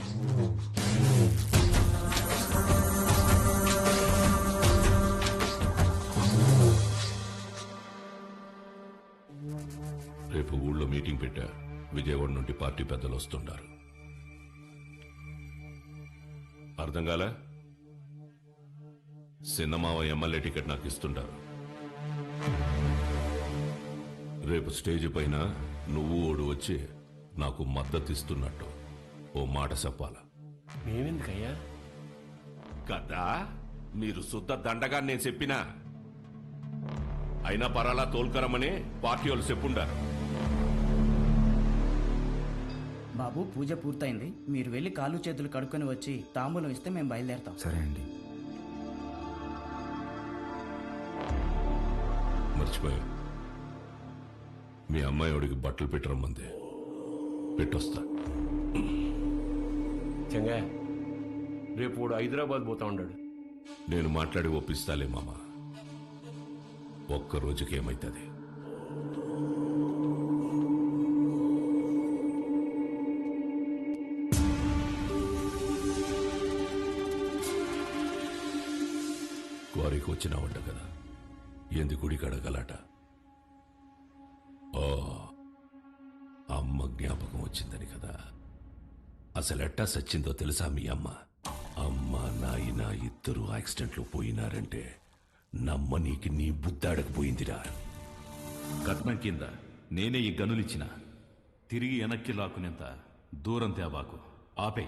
రేపు ఊళ్ళో మీటింగ్ పెట్టా. విజయవాడ నుండి పార్టీ పెద్దలు వస్తుండారు. అర్థం కాలే? సిన్నమావ ఎమ్మెల్యే టికెట్ నాకు ఇస్తుంటారు. రేపు స్టేజ్ పైన నువ్వు ఓడు వచ్చి నాకు మద్దతు ఇస్తున్నట్టు ఓ మాట చెప్పాల. మేమెందుకయ్యా? కదా మీరు శుద్ధ దండగా నేను చెప్పినా అయినా పరాలా తోల్కరమని పార్టీ వాళ్ళు చెప్పుండారు. బాబు, పూజ పూర్తయింది. మీరు వెళ్ళి కాళ్ళు చేతులు కడుక్కొని వచ్చి తాంబూలం ఇస్తే మేము బయలుదేరతాం. సరే అండి. మర్చిపోయా, మీ అమ్మాయి ఒడికి బట్టలు పెట్టరమ్మంది. పెట్టొస్తా. చెంగా, రేపు వాడు హైదరాబాద్ పోతా ఉన్నాడు. నేను మాట్లాడి ఒప్పిస్తాలే మామ. ఒక్క రోజుకి ఏమైతుంది? క్వారీకి వచ్చినావంట కదా, ఎందు గుడికి అడగలట. ఓ, అమ్మ జ్ఞాపకం వచ్చిందని కదా. అసలెట్టా సచ్చిందో తెలుసా మీ అమ్మ? అమ్మ నాయన ఇద్దరు యాక్సిడెంట్లో పోయినారంటే నమ్మనీకి నీ బుద్ధాడకపోయిందిరా. కట్నం కింద నేనే ఈ గనులిచ్చిన, తిరిగి వెనక్కి లాక్కునేంత దూరం తేబాకు. ఆపే.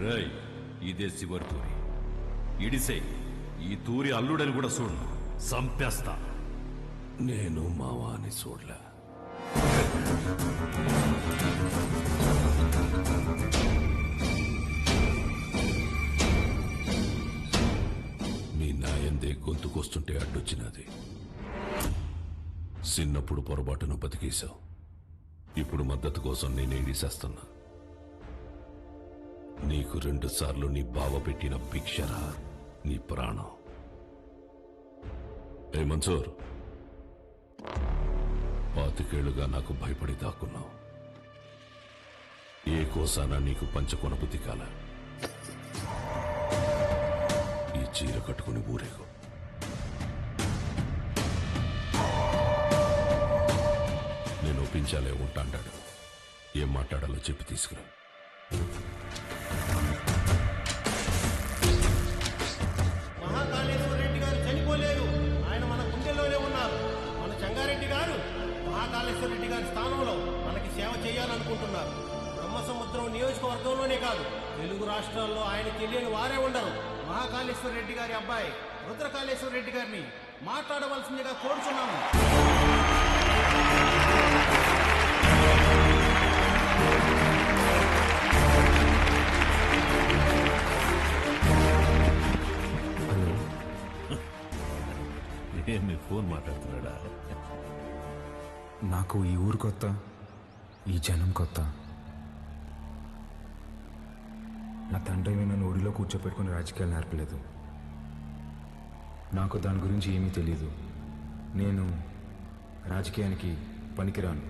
రై, ఇదే శివరి తూరి. ఇడిసే, ఈ తూరి అల్లుడని కూడా చూడు, సంపేస్తా. నేను మావాని చూడలే. మీ నాయందే గొంతుకొస్తుంటే అడ్డొచ్చినది. చిన్నప్పుడు పొరపాటును బతికేశావు. ఇప్పుడు మద్దతు కోసం నేను ఏడిసేస్తున్నా. నీకు 2 సార్లు నీ బావ పెట్టిన భిక్షరా నీ ప్రాణం. ఏ మన్సూర్, 25 ఏళ్లుగా నాకు భయపడి దాక్కున్నావు. ఏ కోసానా నీకు పంచకొనబుద్ధి కాల. ఈ చీర కట్టుకుని ఊరేగు. నేను ఒప్పించాలే ఉంటాడాడు. ఏం మాట్లాడాలో చెప్పి తీసుకురా. మహాకాళేశ్వర రెడ్డి గారు చనిపోలేరు. ఆయన మన గుండెల్లోనే ఉన్నారు. మన చెంగారెడ్డి గారు మహాకాళేశ్వర మహాకాళేశ్వర రెడ్డి గారి స్థానంలో మనకి సేవ చేయాలనుకుంటున్నారు. బ్రహ్మసముద్రం నియోజకవర్గంలోనే కాదు, తెలుగు రాష్ట్రాల్లో ఆయన తెలియని వారే ఉండరు. మహాకాళేశ్వర రెడ్డి గారి అబ్బాయి రుద్రకాళేశ్వర రెడ్డి గారిని మాట్లాడవలసిందిగా కోరుచున్నాము. మీ ఫోన్ మాట్లాడుతున్నాడా? నాకు ఈ ఊరు కొత్త, ఈ జనం కొత్త. నా తండ్రి నన్ను ఊరిలో కూర్చోపెట్టుకుని రాజకీయాలు నేర్పలేదు. నాకు దాని గురించి ఏమీ తెలియదు. నేను రాజకీయానికి పనికిరాను.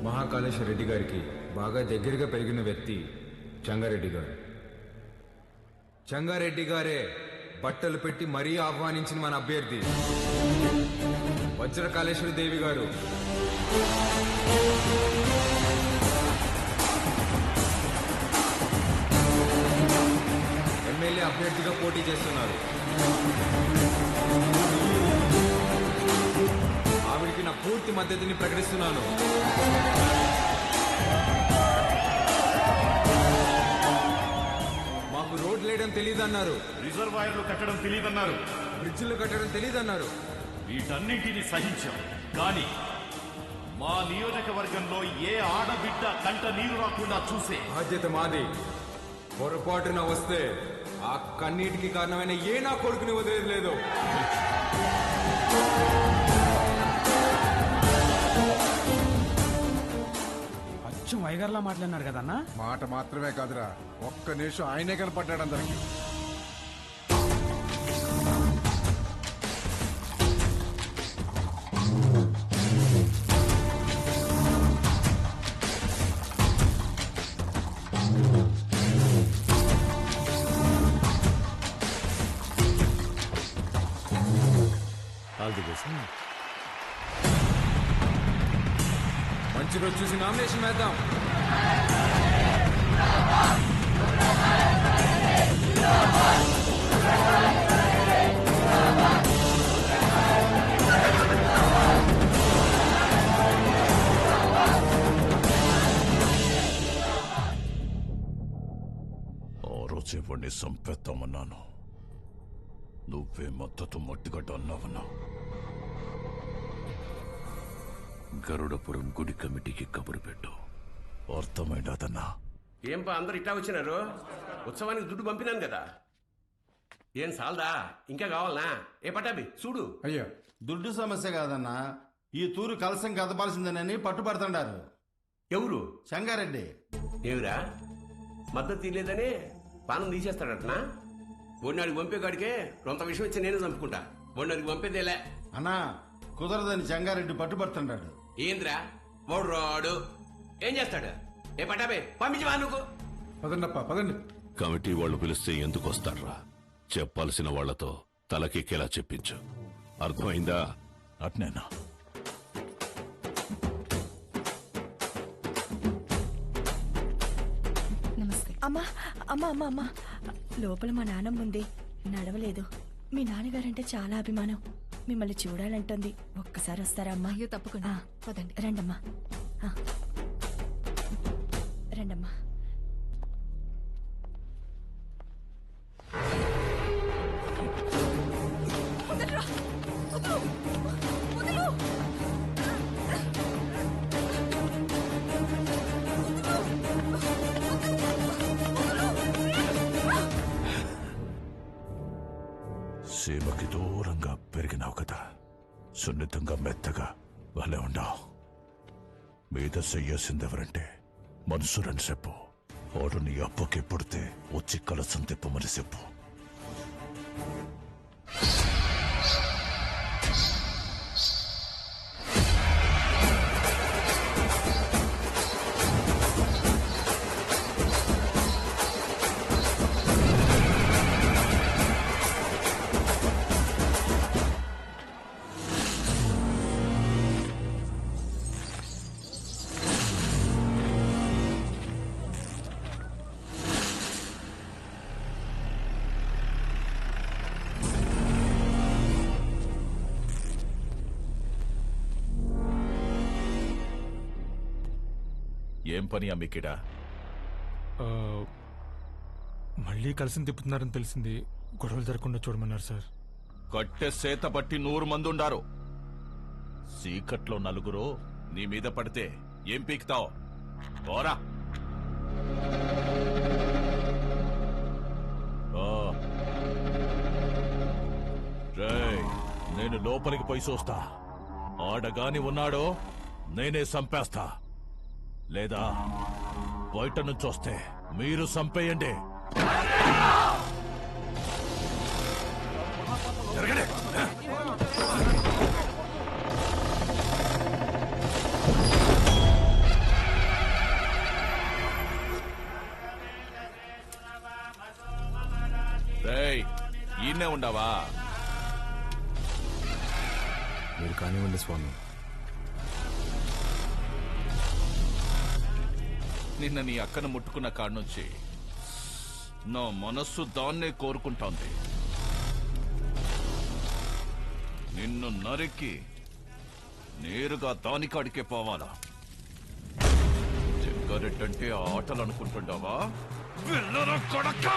మహాకాళేశ్వర రెడ్డి గారికి బాగా దగ్గరగా పెరిగిన వ్యక్తి చెంగారెడ్డి గారు. చెంగారెడ్డి గారే బట్టలు పెట్టి మరీ ఆహ్వానించిన మన అభ్యర్థి వజ్రకాళేశ్వరి దేవి గారు. ఎమ్మెల్యే అభ్యర్థిగా పోటీ చేస్తున్నారు. ఆవిడికి నా పూర్తి మద్దతుని ప్రకటిస్తున్నాను. మాకు రోడ్లు వేయడం తెలియదన్నారు, రిజర్వాయర్లు కట్టడం తెలియదన్నారు, బ్రిడ్జిలు కట్టడం తెలియదన్నారు. వీటన్నింటినీ సహించాం. కానీ మా నియోజకవర్గంలో ఏ ఆడబిడ్డ కంట నీరు రాకుండా చూసే బాధ్యత మాది. పొరపాటున వస్తే ఆ కన్నీటికి కారణమైన ఏ నా కొడుకుని వదిలేదు లేదు. అచ్చం వైగర్లా మాట్లాడినారు కదన్నా. మాట మాత్రమే కాదురా, ఒక్క నిమిషం ఆయనే కనపడ్డాడు అందరికి. మంచి రోజు చూసి నామినేషన్ వేద్దాం. ఆ రోజే వాడిని చంపేద్దామన్నాను. నువ్వే మద్దతు మట్టిగడ్డ అన్నావన్నా. గరుడపురం గుడి కమిటీకి కబురు పెట్టు. అర్థమైందన్నా? ఏంపా అందరు ఇట్లా వచ్చినారు? ఉత్సవానికి దుడ్డు పంపినాను కదా, ఏం సాల్దా? ఇంకా కావాలనా? ఏ పటాబి చూడు. అయ్యో, దుడ్డు సమస్య కాదన్నా, ఈ తూరు కలసం కదపాల్సిందేనని పట్టుబడుతుండారు. ఎవరు? సంగారెడ్డి. ఏమిరా మద్దతు తీయలేదని పానం తీసేస్తాడటనా? బొన్నాడికి పంపేగాడికే రొంత విషయం వచ్చి నేను చంపుకుంటా. బొన్నాడికి పంపేదేలే అన్నా, కుదరదని సంగారెడ్డి పట్టుబడుతుండాడు. ఏంద్రా వాడు రాడు, ఏం చేస్తాడు? ఏ పటాబే పంపించవా నువ్వు? పదండప్ప పదండి. కమిటీ వాళ్ళు పిలిస్తే ఎందుకు వస్తాడ్రా? చెప్పాల్సిన వాళ్లతో తలకెక్కేలా చెప్పించు. అర్థమైందా? అట్నేనా? అమ్మా అమ్మా అమ్మా అమ్మా, లోపల మా నాన్నమ్మ ఉంది, నడవలేదు. మీ నాన్నగారంటే చాలా అభిమానం, మిమ్మల్ని చూడాలంటుంది. ఒక్కసారి వస్తారా అమ్మా? అయ్యో తప్పకుండా, పదండి. రండమ్మా, రండమ్మా. సీమకి దూరంగా పెరిగినావు కదా, సున్నితంగా మెత్తగా వాళ్ళే ఉండవు. మీద చెయ్యాల్సిందెవరంటే మనసురని చెప్పు. వాడు నీ అప్పుకి పుడితే వచ్చి కలసం తిప్పమని చెప్పు. ఏం పని అమ్మికిడా? మళ్ళీ కలిసి తిప్పుతున్నారని తెలిసింది. గొడవలు జరగకుండా చూడమన్నారు సార్. కట్టె సేత బట్టి 100 మంది ఉండారు. సీకట్లో 4 నీ మీద పడితే ఏం పీకుతావు? పోరా. నేను లోపలికి పోయి చూస్తా. ఆడగాని ఉన్నాడో నేనే చంపేస్తా, లేదా బయట నుంచి వస్తే మీరు చంపేయండి. జరగండి. ఈయనే ఉండవా? మీరు కానివ్వండి స్వామి. నిన్న నీ అక్కను ముట్టుకున్న కాడ్నుంచి నా మనస్సు దాన్నే కోరుకుంటోంది. నిన్ను నరికి నేరుగా దానికాడికే పోవాలా? జగ్గారెడ్డంటే ఆటలు అనుకుంటుండవా? వెళ్ళరా కొడక్క!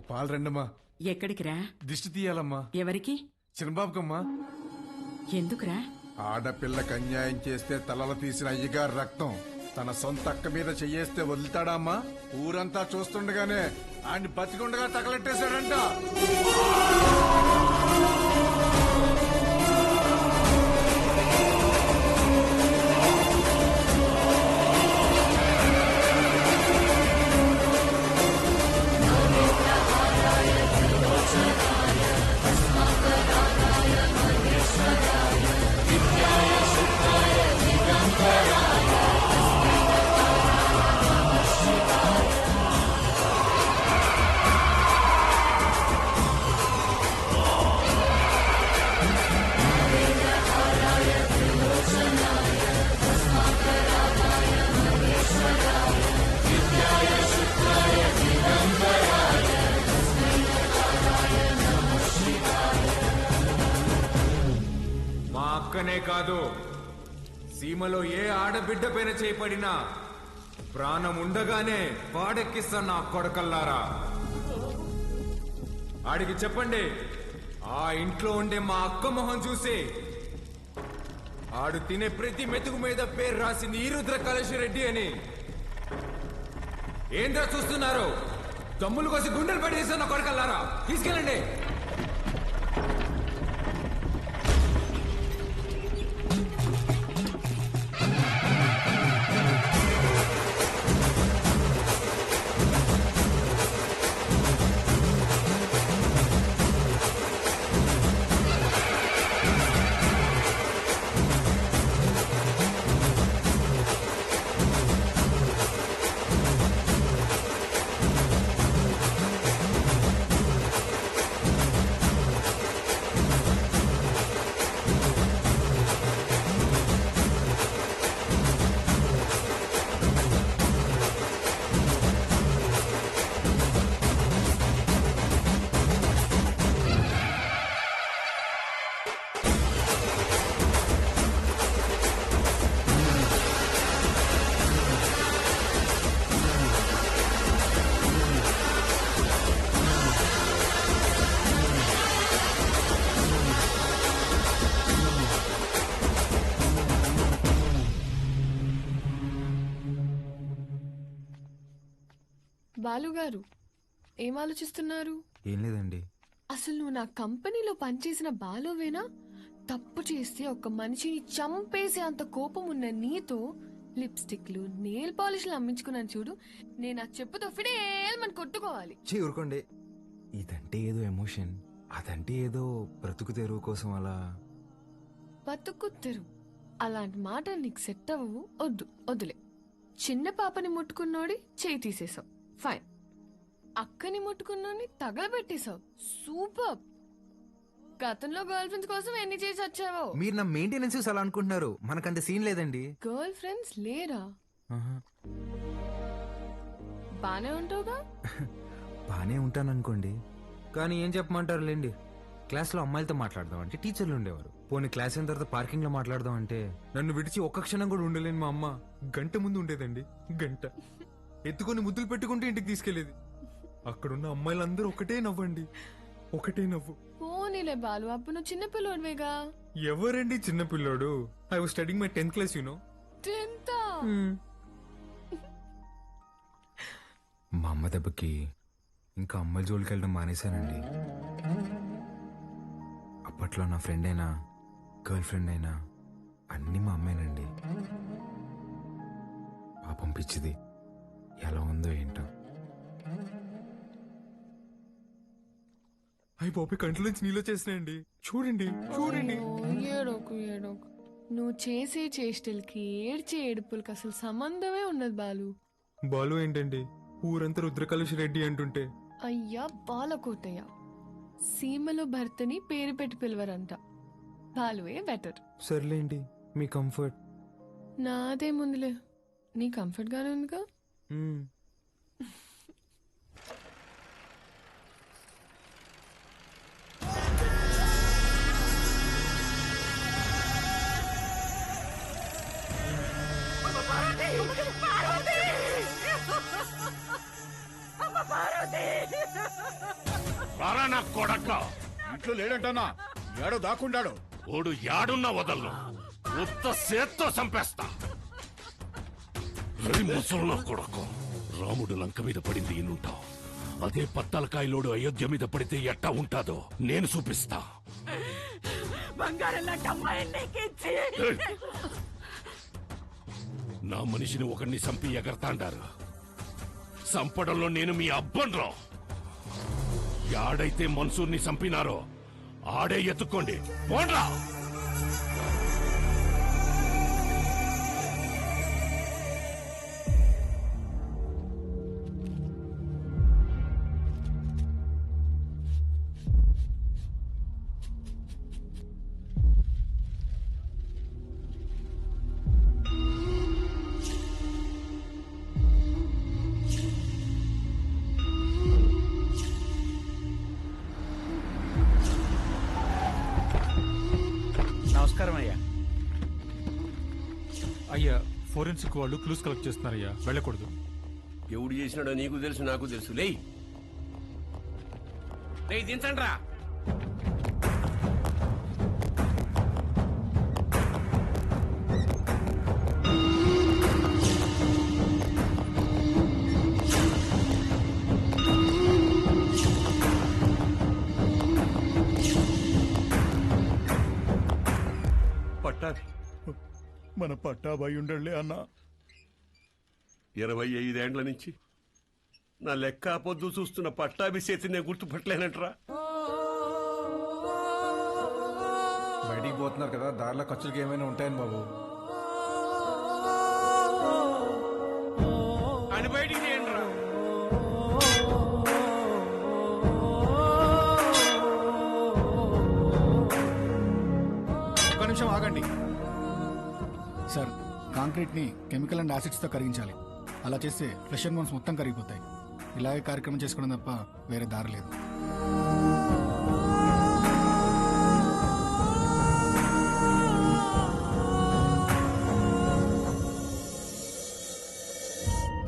పాలు రండమ్మా. ఎక్కడికి రా? దిష్టి తీయాలమ్మా. ఎవరికి? చిన్నబాబుకమ్మా. ఎందుకురా? ఆడపిల్లకి అన్యాయం చేస్తే తలలు తీసిన అయ్యగారు రక్తం తన సొంత అక్క మీద చెయ్యేస్తే వదులుతాడా అమ్మా? ఊరంతా చూస్తుండగానే ఆయన్ని బతికుండగా తగలెట్టేశాడంట. అక్కనే కాదు, సీమలో ఏ ఆడబిడ్డ పైన చేపడినా ప్రాణం ఉండగానే వాడెక్కిస్తా నా కొడకల్లారా. ఆడికి చెప్పండి, ఆ ఇంట్లో ఉండే మా అక్క మొహం చూసి ఆడు తినే ప్రతి మెతుకు మీద పేరు రాసింది ఈరుద్ర కళేశ్వరెడ్డి అని. ఏంద్రా చూస్తున్నారు? దమ్ములు కోసి గుండెలు పడేసా నా కొడకల్లారా. తీసుకెళ్ళండి. బాలుగారు ఏం ఆలోచిస్తున్నారు? ఏం లేదండి. అసలు నువ్వు నా కంపెనీలో పనిచేసిన బాలువేనా? తప్పు చేస్తే ఒక మనిషిని చంపేసే అంత కోపం ఉన్న నీతో లిప్స్టిక్లు నెయిల్ పాలిష్లు అమ్మించుకున్నాను చూడు. నేను ఆ చెప్పుతో ఫిడేల్మని కొట్టుకోవాలి. ఊరుకోండి. ఇదంటే ఏదో ఎమోషన్, అదంటే ఏదో బ్రతుకు తెరువు కోసం అలా. బతుకుత్తరు అలాంటి మాట నీకు సెట్ అవ్వవు. వద్దులే. చిన్న పాపని ముట్టుకున్నోడి చేయి తీసేసావు, ఫైన్. అక్కని ముట్టుకున్నోడిని తగలబెట్టేశావు, సూపర్. గతంలో గర్ల్ ఫ్రెండ్స్ కోసం ఎన్ని చేసి వచ్చావో. మీరు నా మెయింటెనెన్స్ అలా అనుకుంటున్నారు, మనకంత సీన్ లేదండి. గర్ల్ ఫ్రెండ్స్ లేరా? ఆహా. బానే ఉంటావుగా? బానే ఉంటాను అనుకోండి, కానీ ఏం చెప్పమంటారు లేండి. క్లాస్లో అమ్మాయిలతో మాట్లాడదాం అంటే టీచర్లు ఉండేవారు. పోనీ క్లాస్ అయిన తర్వాత పార్కింగ్ లో మాట్లాడదాం అంటే నన్ను విడిచి ఒక్క క్షణం కూడా ఉండలేని మా అమ్మ గంట ముందు ఉండేదండి. గంట ఎత్తుకొని ముద్దులు పెట్టుకుంటే ఇంటికి తీసుకెళ్లేది. అక్కడున్న అమ్మాయిలందరూ ఒకటే నవ్వండి, ఒకటే నవ్వు. పోనీలే బాలు, అప్పుడు నువ్వు చిన్న పిల్లోడివేగా. ఎవరండి చిన్న పిల్లోడు? I was studying my 10th class, you know. 10th? మా అమ్మ దెబ్బకి ఇంకా అమ్మాయి జోలికి వెళ్ళడం మానేశానండి. అప్పట్లో నా ఫ్రెండ్ అయినా గర్ల్ ఫ్రెండ్ అయినా అన్నీ మా అమ్మేనండి. పాపం పిచ్చిది ఎలా ఉందో ఏంటో. అయ్యి బాబు కంట్లో నుంచి నీళ్ళు చేసినాయండి. చూడండి చూడండి. ఏడోకు ఏడోకు. నువ్వు చేసే చేష్టలకి ఏడ్చే ఏడుపులకి అసలు సంబంధమే ఉన్నది బాలు. బాలు ఏంటండి ఊరంతా రుద్రకలుషి రెడ్డి అంటుంటే. అయ్యా బాలకోటయ్య, సీమలో భర్తని పేరు పెట్టి పిలవరంట. బాలువే బెటర్. సర్లేండి, మీ కంఫర్ట్. నాదే ముందులే, నీ కంఫర్ట్ గానే ఉందిగా. రారా నా కొడక. ఇంట్లో లేడంటన్నా, ఏడో దాక్కుండాడు. ఓడు యాడున్నా వదలను, ఉత్త సేత్తో చంపేస్తా. ముసలు కొడకు. రాముడు లంక మీద పడింది ఈనుంటావు, అదే పత్తలకాయలోడు అయోధ్య మీద పడితే ఎట్టా ఉంటాదో నేను చూపిస్తా. నా మనిషిని ఒకరిని చంపి ఎగరతాండారు. చంపడంలో నేను మీ అబ్బన్రా. యాడైతే మన్సూర్ని చంపినారో ఆడే ఎత్తుక్కోండి, పోండ్రా. నమస్కారం అయ్యా. అయ్యా, ఫోరెన్సిక్ వాళ్ళు క్లూస్ కలెక్ట్ చేస్తున్నారయ్యా, వెళ్ళకూడదు. ఎవడు చేసినాడో నీకు తెలుసు, నాకు తెలుసు. లేయ్ దించండి రా. మన పట్టాబాయి ఉండలే అన్నా. 25 ఏండ్ల నుంచి నా లెక్క పొద్దు చూస్తున్న పట్టాభి చేతి నేను గుర్తుపట్టలేనంటరా. బయటికి పోతున్నారు కదా, దారిలో ఖర్చులకి ఏమైనా ఉంటాయని బాబు. అని బయటికి చేయండిరా. ఒక్క నిమిషం ఆగండి సార్. కాంక్రీట్ ని కెమికల్ అండ్ యాసిడ్స్ తో కరిగించాలి. అలా చేస్తే ఫ్లెష్ అండ్ బోన్స్ మొత్తం కరిగిపోతాయి. ఇలాగే కార్యక్రమం చేసుకోవడం తప్ప వేరే దారి లేదు.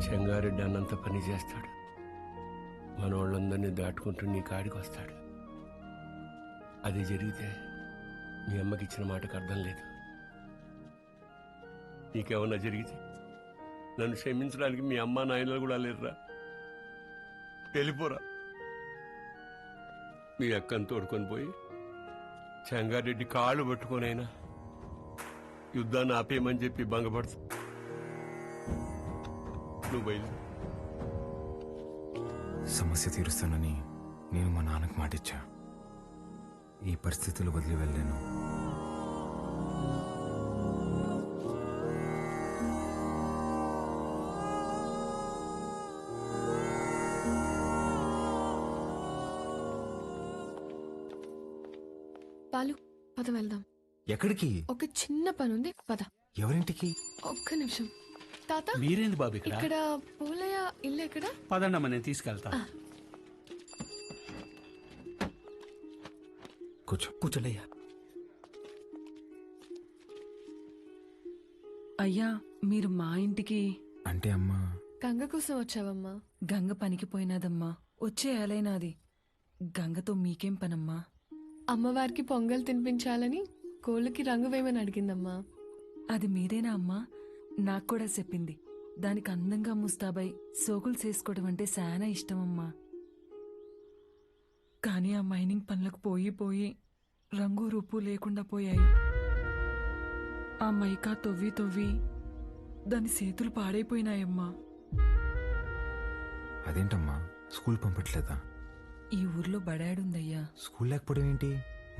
చెంగారెడ్డి అన్నంత పని చేస్తాడు, మన వాళ్ళందరినీ దాటుకుంటూ నీ కాడికి వస్తాడు. అది జరిగితే మీ అమ్మకి ఇచ్చిన మాటకు అర్థం లేదు. నీకేమన్నా జరిగితే నన్ను క్షమించడానికి మీ అమ్మ నాయనలు కూడా లేరురా. వెళ్ళిపోరా. మీ అక్కను తోడుకొని పోయి చెంగారెడ్డి కాళ్ళు పట్టుకొనైనా యుద్ధాన్ని ఆపేయమని చెప్పి భంగపడుతు. నువ్వు బయలు. సమస్య తీరుస్తానని నేను మా నాన్నకు మాటిచ్చా. ఈ పరిస్థితులు వదిలి వెళ్ళాను. పాలు పద వెళ్దాం. ఎక్కడికి? ఒక చిన్న పని ఉంది, పద. ఎవరింటికి? ఒక్క నిమిషం. తాత మీరేంది బాబు ఇక్కడ పోలయ్య ఇల్లు ఎక్కడ? పదండమ్మ, నేను తీసుకెళ్తా. కూర్చోండయ్యా. అయ్యా, మీరు మా ఇంటికి అంటే అమ్మా గంగ కోసం వచ్చావమ్మా? గంగ పనికి పోయినాదమ్మా. వచ్చే ఏలైనాది. గంగతో మీకేం పనమ్మా? అమ్మవారికి పొంగల్ తినిపించాలని కోళ్ళకి రంగు వేయమని అడిగిందమ్మా. అది మీరేనా అమ్మా? నాకు కూడా చెప్పింది. దానికి అందంగా ముస్తాబై సోకులు చేసుకోవడం అంటే చాలా ఇష్టమమ్మా. కానీ ఆ మైనింగ్ పనులకు పోయి రంగు రూపు లేకుండా పోయాయి. ఆ మైకా తవ్వి దాని చేతులు పాడైపోయినాయమ్మా. అదేంటమ్మా, స్కూల్ పంపట్లేదా? ఈ ఊర్లో బడాడుందయ్యా. స్కూల్ లేకపోవడం ఏంటి?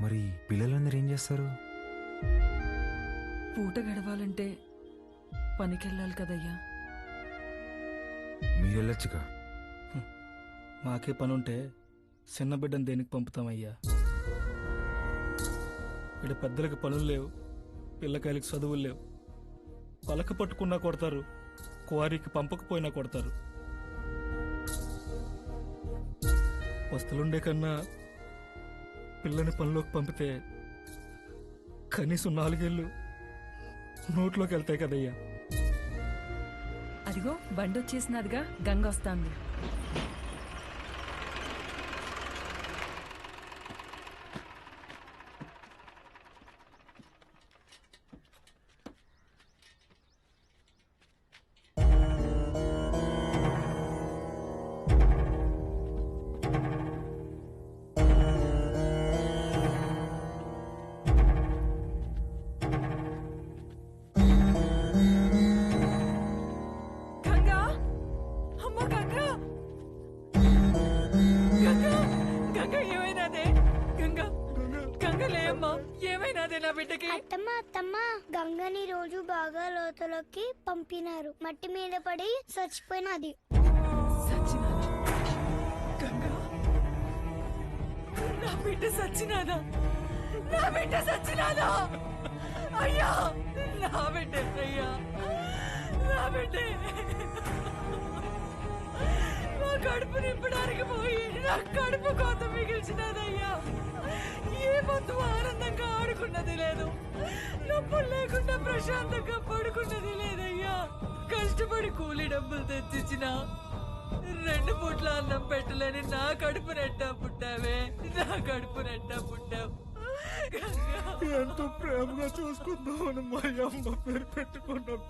మరి పిల్లలందరూ ఏం చేస్తారు? పూట గడవాలంటే పనికెళ్ళాలి కదయ్యా. మీరెళ్ళొచ్చుగా. మాకే పనుంటే చిన్న బిడ్డను దేనికి పంపుతామయ్యా? ఇక్కడ పెద్దలకు పనులు లేవు, పిల్లకాయలకు చదువులు లేవు. పలక పట్టుకున్నా కొడతారు, క్వారీకి పంపకపోయినా కొడతారు. వస్తులుండే కన్నా పిల్లని పనిలోకి పంపితే కనీసం 4 ఏళ్ళు నోట్లోకి వెళ్తాయి కదయ్యా. అదిగో బండొచ్చేసినదిగా, గంగ వస్తాంది. అత్తమ్మ, గంగని రోజు బాగా లోతులోకి పంపినారు. మట్టి మీద పడి చచ్చిపోయినది. నా బిడ్డ సచ్చినాదా? నా బిడ్డ సచ్చినాదా? అయ్యా, నా బిడ్డ అయ్యా, నా బిడ్డ నా కడుపు నింపడానికి పోయి నా కడుపు కోత మిగిల్చినదయ్యా. ఏ పొద్దు ఆనందంగా ఆడుకున్నది లేదు, నొప్పులు లేకుండా ప్రశాంతంగా పడుకున్నది లేదయ్యా. కష్టపడి కూలి డబ్బులు తెచ్చిచ్చిన 2 పూట్ల అన్నం పెట్టలేని నా కడుపు నెట్టా పుట్టావే, నా కడుపు నెట్టా పుట్టావు. ఎంతో ప్రేమగా చూసుకుందామని మా అమ్మ పేరు పెట్టుకున్నాం.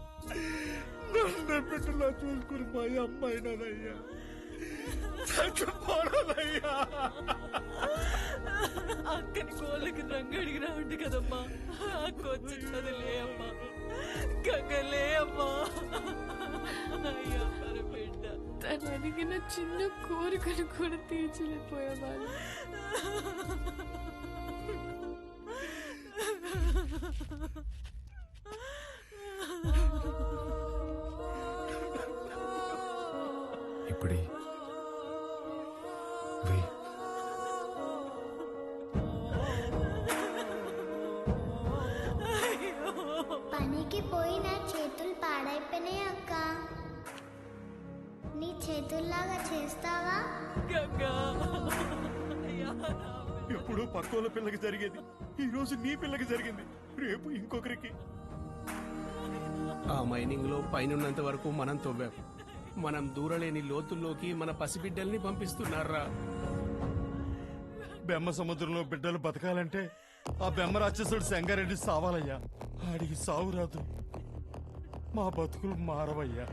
నన్ను బిడ్డలా చూసుకుని మా అమ్మ అయినదయ్యా. చచ్చిపోనదయ్యా. అక్కని కోళ్ళకి రంగు అడిగినా ఉంది కదమ్మా. అక్క వచ్చినది లే అమ్మా, గంగలే అమ్మా. అయ్యా బిడ్డ, తను అడిగిన చిన్న కోరికను కూడా తీర్చలేకపోయేవాళ్ళు. ఇప్పుడే పనికి పోయి నా చేతులు పాడైపోయినాయి అక్క. నీ చేతుల్లాగా చేస్తావా? ఎప్పుడూ పక్కోళ్ళ పిల్లకి జరిగేది ఈ రోజు నీ పిల్లకి జరిగింది, రేపు ఇంకొకరికి. ఆ మైనింగ్ లో పైనున్నంత వరకు మనం తవ్వాం. మనం దూరలేని లోతుల్లోకి మన పసిబిడ్డల్ని పంపిస్తున్నారా? బెమ్మ సముద్రంలో బిడ్డలు బతకాలంటే ఆ బెమ్మ రాక్షసుడు సంగారెడ్డి సావాలయ్యా. ఆడికి సావు రాదు, మా బతుకులు మారవయ్యా.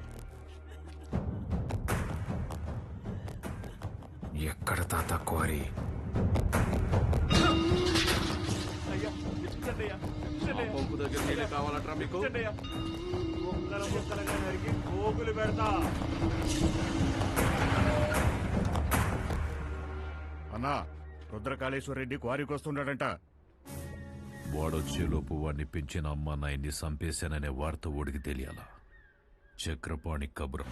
ఎక్కడ తాత క్వారీ? కావాలట్రా మీకు? అన్నా, రుద్రకాళేశ్వర రెడ్డి క్వారీకి వస్తున్నాడంట. వాడొచ్చేలోపు వాడిని పెంచిన అమ్మ నాయన్ని చంపేశాననే వార్త ఓడికి తెలియాలా? చక్రపాణి కబురం.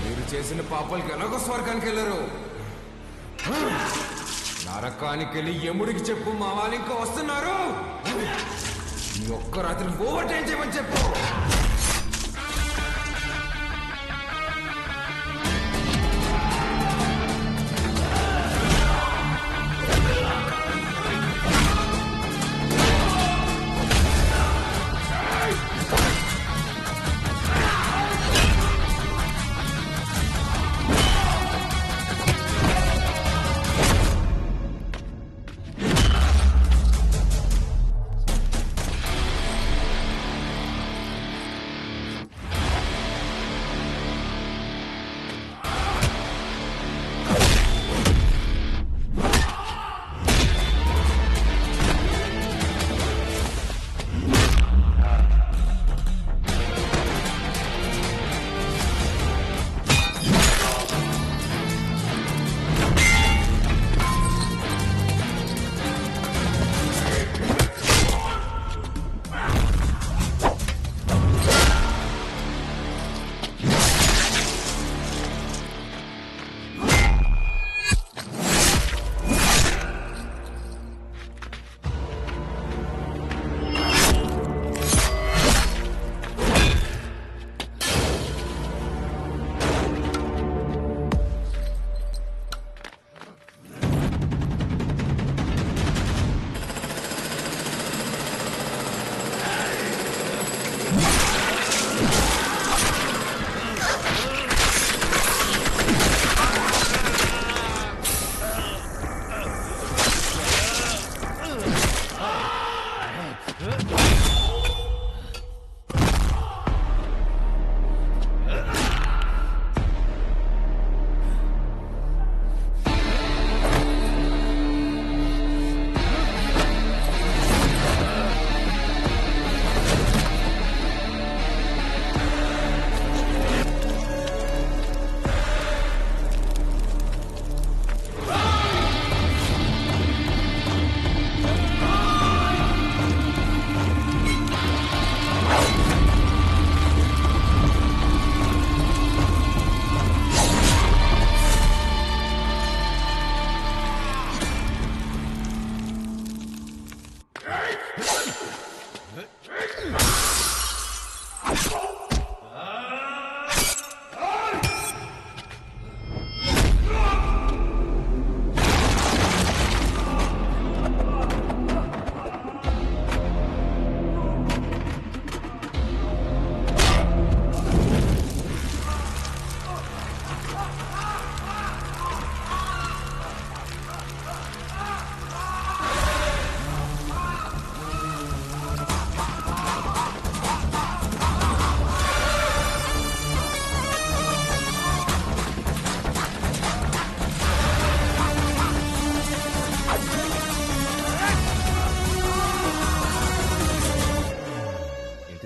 మీరు చేసిన పాపాలకి ఎలాగో స్వర్గానికి వెళ్ళరు. నరకానికి వెళ్ళి యముడికి చెప్పు, మా వాళ్ళు ఇంకా వస్తున్నారు. ఈ ఒక్క రాత్రి ఓవర్ టైం చేయమని చెప్పు.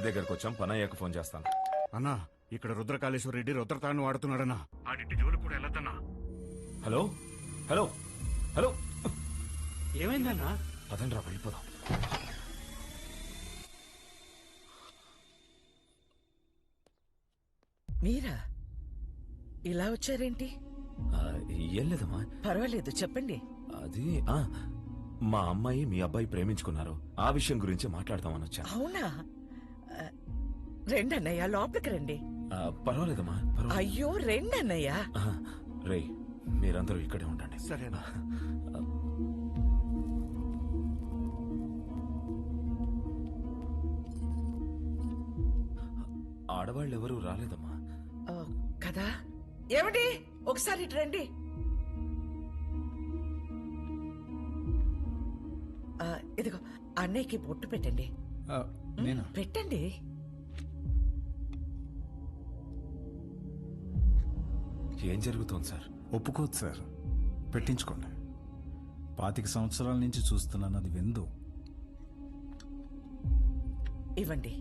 దగ్గరకు వచ్చాం, పనయ్యకు ఫోన్ చేస్తాను. అన్నా, ఇక్కడ రుద్రకాళేశ్వర రెడ్డి రుద్రతాన్ని వాడుతున్నాడన్నా. ఆడింటి జోలు కూడా వెళ్ళొద్దన్నా. హలో హలో హలో, ఏమైందన్నా? పదండ్రా వెళ్ళిపోదాం. మీరా ఇలా వచ్చారేంటి? ఏం లేదమ్మా. పర్వాలేదు, చెప్పండి. అది మా అమ్మాయి మీ అబ్బాయి ప్రేమించుకున్నారు. ఆ విషయం గురించి మాట్లాడదామని వచ్చా. అవునా? రెండన్నయ్య, లోపలికి రండి. పర్వాలేదమ్మా. అయ్యో, రెండన్నయ్య. రే, మీరందరూ ఇక్కడే ఉండండి. సరేనా? ఆడవాళ్ళు ఎవరూ రాలేదమ్మా. కదా? ఏమిటి, ఒకసారి ఇటు రండి. ఇదిగో అన్నయ్యకి బొట్టు పెట్టండి. పెట్టండి. ఏం జరుగుతోంది సార్? ఒప్పుకోదు సార్, పెట్టించుకోండి. 25 సంవత్సరాల నుంచి చూస్తున్నాను, అది విందు. ఇవ్వండి.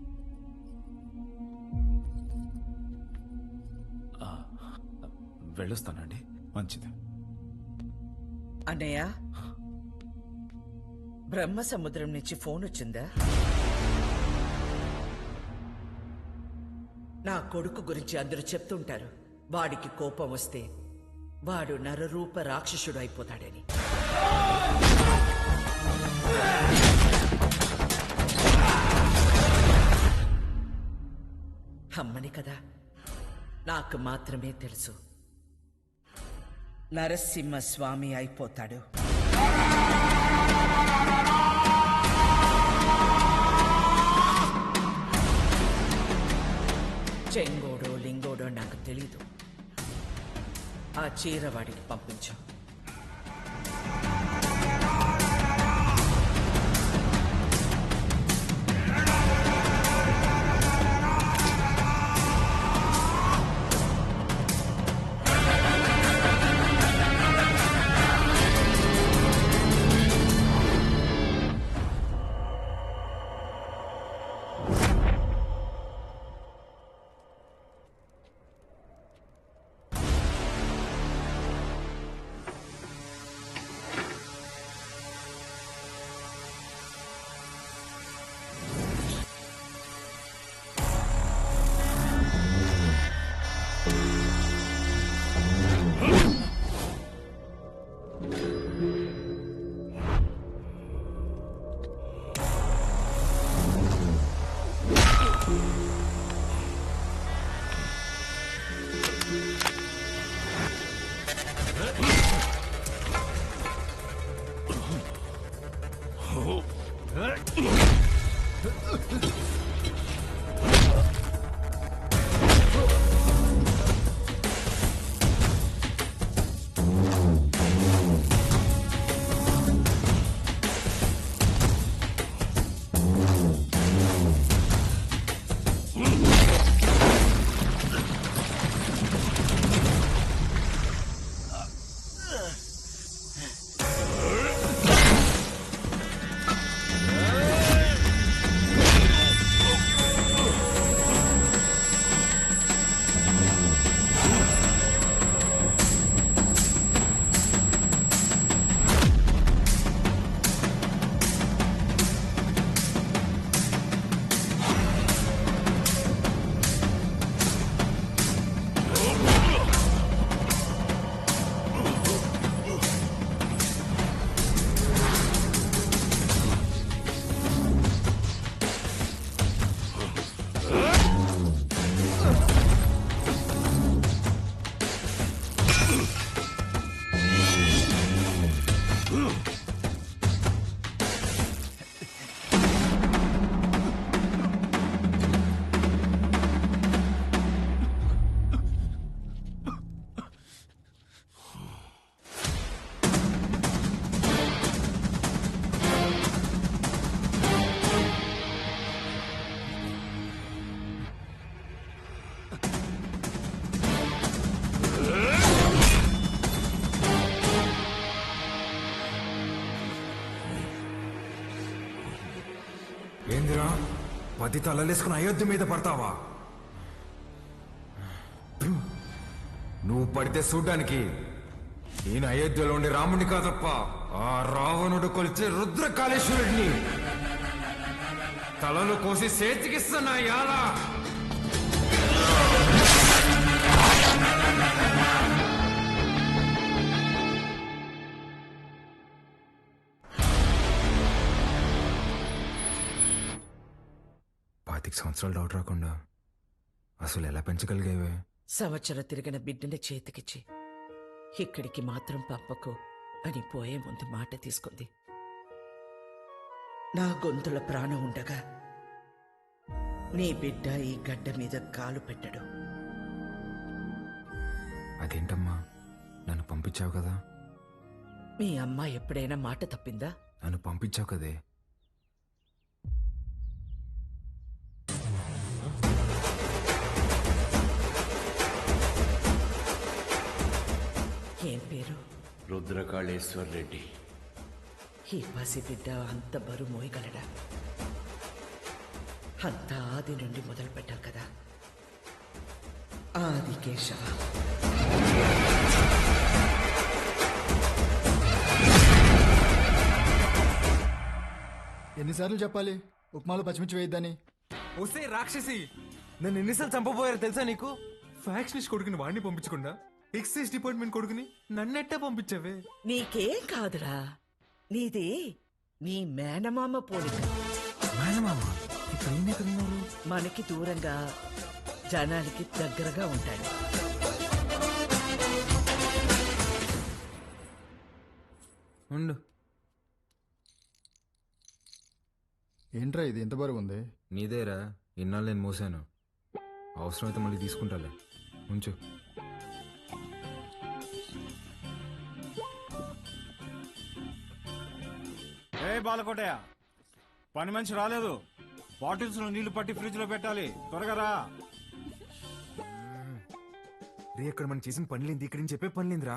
వెళ్ళొస్తానండి. మంచిది. అన్నయ్య, బ్రహ్మ సముద్రం నుంచి ఫోన్ వచ్చిందా? నా కొడుకు గురించి అందరూ చెప్తుంటారు, వాడికి కోపం వస్తే వాడు నరరూప రాక్షసుడు అయిపోతాడని. అమ్మని కదా, నాకు మాత్రమే తెలుసు, నరసింహ స్వామి అయిపోతాడు. చెంగోడో లింగోడో నాకు తెలీదు. ఆ చీర వాడికి పంపించు. ఏందిరా 10 తలలేసుకుని అయోధ్య మీద పడతావా? నువ్వు పడితే చూడ్డానికి నేను అయోధ్యలో ఉండే రాముడిని కాదప్ప, ఆ రావణుడు కొలిచే రుద్రకాళేశ్వరుడిని. తలలు కోసి చేతికిస్తున్నా యాలా. 5 సంవత్సరాలు డౌట్ రాకుండా అసలు ఎలా పెంచగలిగేవే? సంవత్సరం తిరిగిన బిడ్డని చేతికిచ్చి ఇక్కడికి మాత్రం పంపకు అని పోయే ముందు మాట తీసుకుంది. నా గొంతుల ప్రాణం ఉండగా నీ బిడ్డ ఈ గడ్డ మీద కాలు పెట్టడు. అదేంటమ్మా, నన్ను పంపించావు కదా? మీ అమ్మ ఎప్పుడైనా మాట తప్పిందా? నన్ను పంపించావు కదే. ఏం పేరు? రుద్రకాళేశ్వర్ రెడ్డి. ఈ పసి బిడ్డ అంత బరువు మోయగలడా? అంతా ఆది నుండి మొదలు పెట్టాం కదా. ఆది కేశవ. ఎన్నిసార్లు చెప్పాలి ఉప్మాలో పచ్చిమిర్చి వేయద్దని? వస్తే రాక్షసి, నన్ను ఎన్నిసార్లు చంపబోయారో తెలుసా నీకు? ఫ్యాక్షనిస్ట్ కొడుకుని వాడిని పంపించకుండా ఎక్సైజ్ డిపార్ట్మెంట్ కొడుకుని నన్నెట్టా పంపించావే? నీకేం కాదురా, నీది నీ మేనమామ పోలిక. మేనమామ ఇక్కడ ఎక్కడున్నారు? మనకి దూరంగా, జనానికి దగ్గరగా ఉంటాడు. ఉండు. ఏంట్రా ఇది ఎంత బరువు ఉంది? నీదేరా, ఇన్నాళ్ళు నేను మోసాను. అవసరమైతే మళ్ళీ తీసుకుంటాలే, ఉంచు. ఏ బాలకోటయ్య, పని మనిషి రాలేదు. బాటిల్స్ లో నీళ్లు పట్టి ఫ్రిడ్జ్ లో పెట్టాలి, త్వరగా రా. రే, అక్కడ మనం చేసిన పనిలేంది, ఇక్కడ నేను చెప్పే పనిలేందిరా.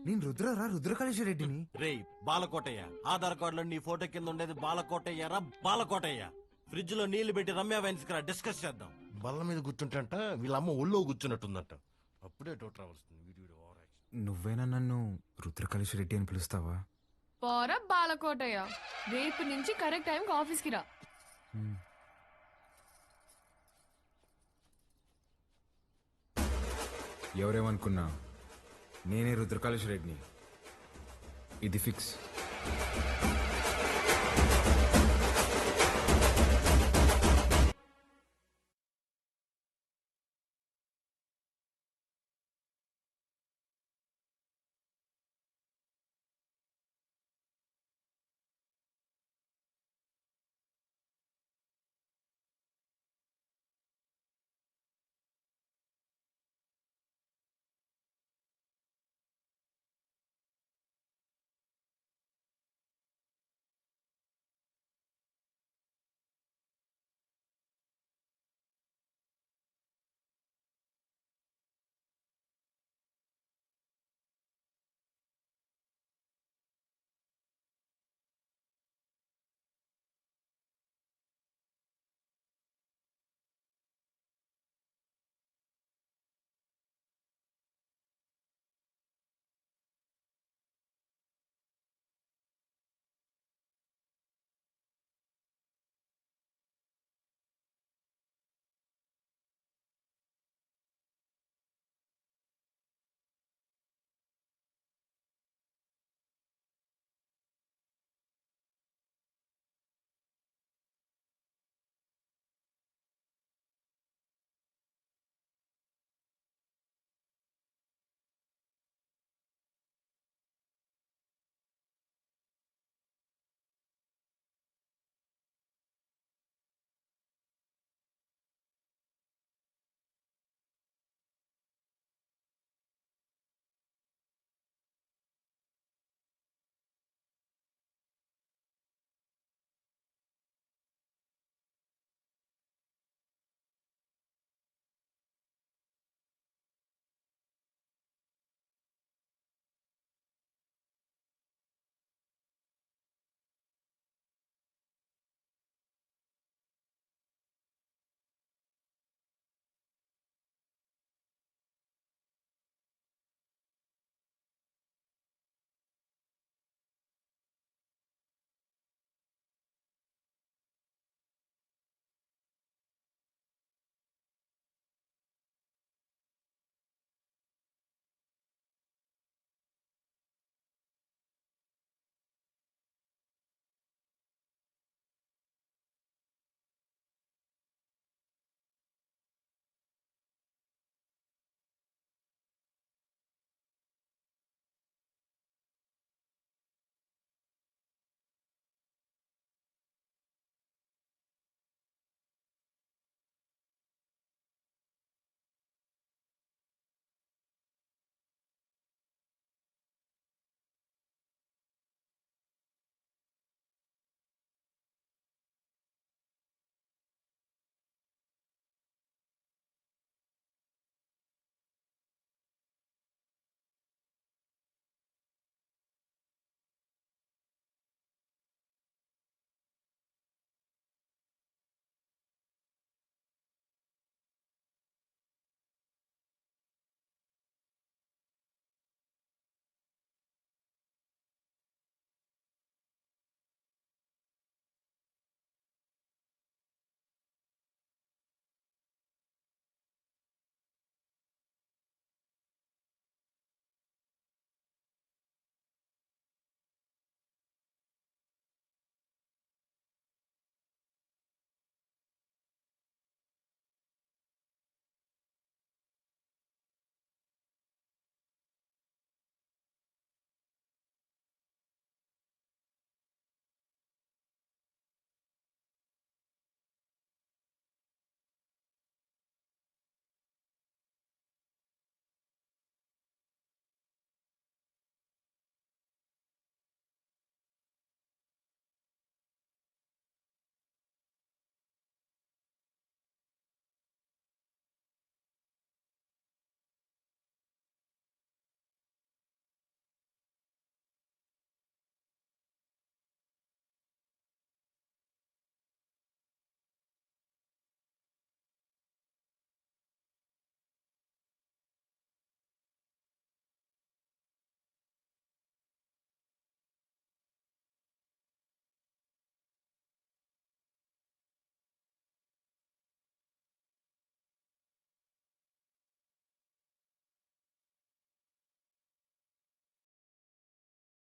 నేను రుద్రరా, రుద్రకాళేశ్వర రెడ్డిని. రే బాలకోటయ్య, ఆధార్ కార్డులో నీ ఫోటో కింద ఉండేది బాలకోటయ్య రా, బాలకోటయ్య. ఫ్రిడ్జ్ లో నీళ్లు పెట్టి రమ్య వైన్స్ కి డిస్కస్ చేద్దాం. బల్ల మీద కూర్చుంటంట, వీళ్ళమ్మ ఒళ్ళో కూర్చున్నట్టుందంట. అప్పుడే డౌట్ రావాల్సింది. నువ్వేనా నన్ను రుద్రకాళేశ్వర రెడ్డి అని పిలుస్తావా? పోరా బాలకోటయ్య, రేపు నుంచి కరెక్ట్ టైంకి ఆఫీస్కి రా. ఎవరేమనుకున్నా నేనే రుద్రకాళేశ్వర రెడ్డిని. ఇది ఫిక్స్.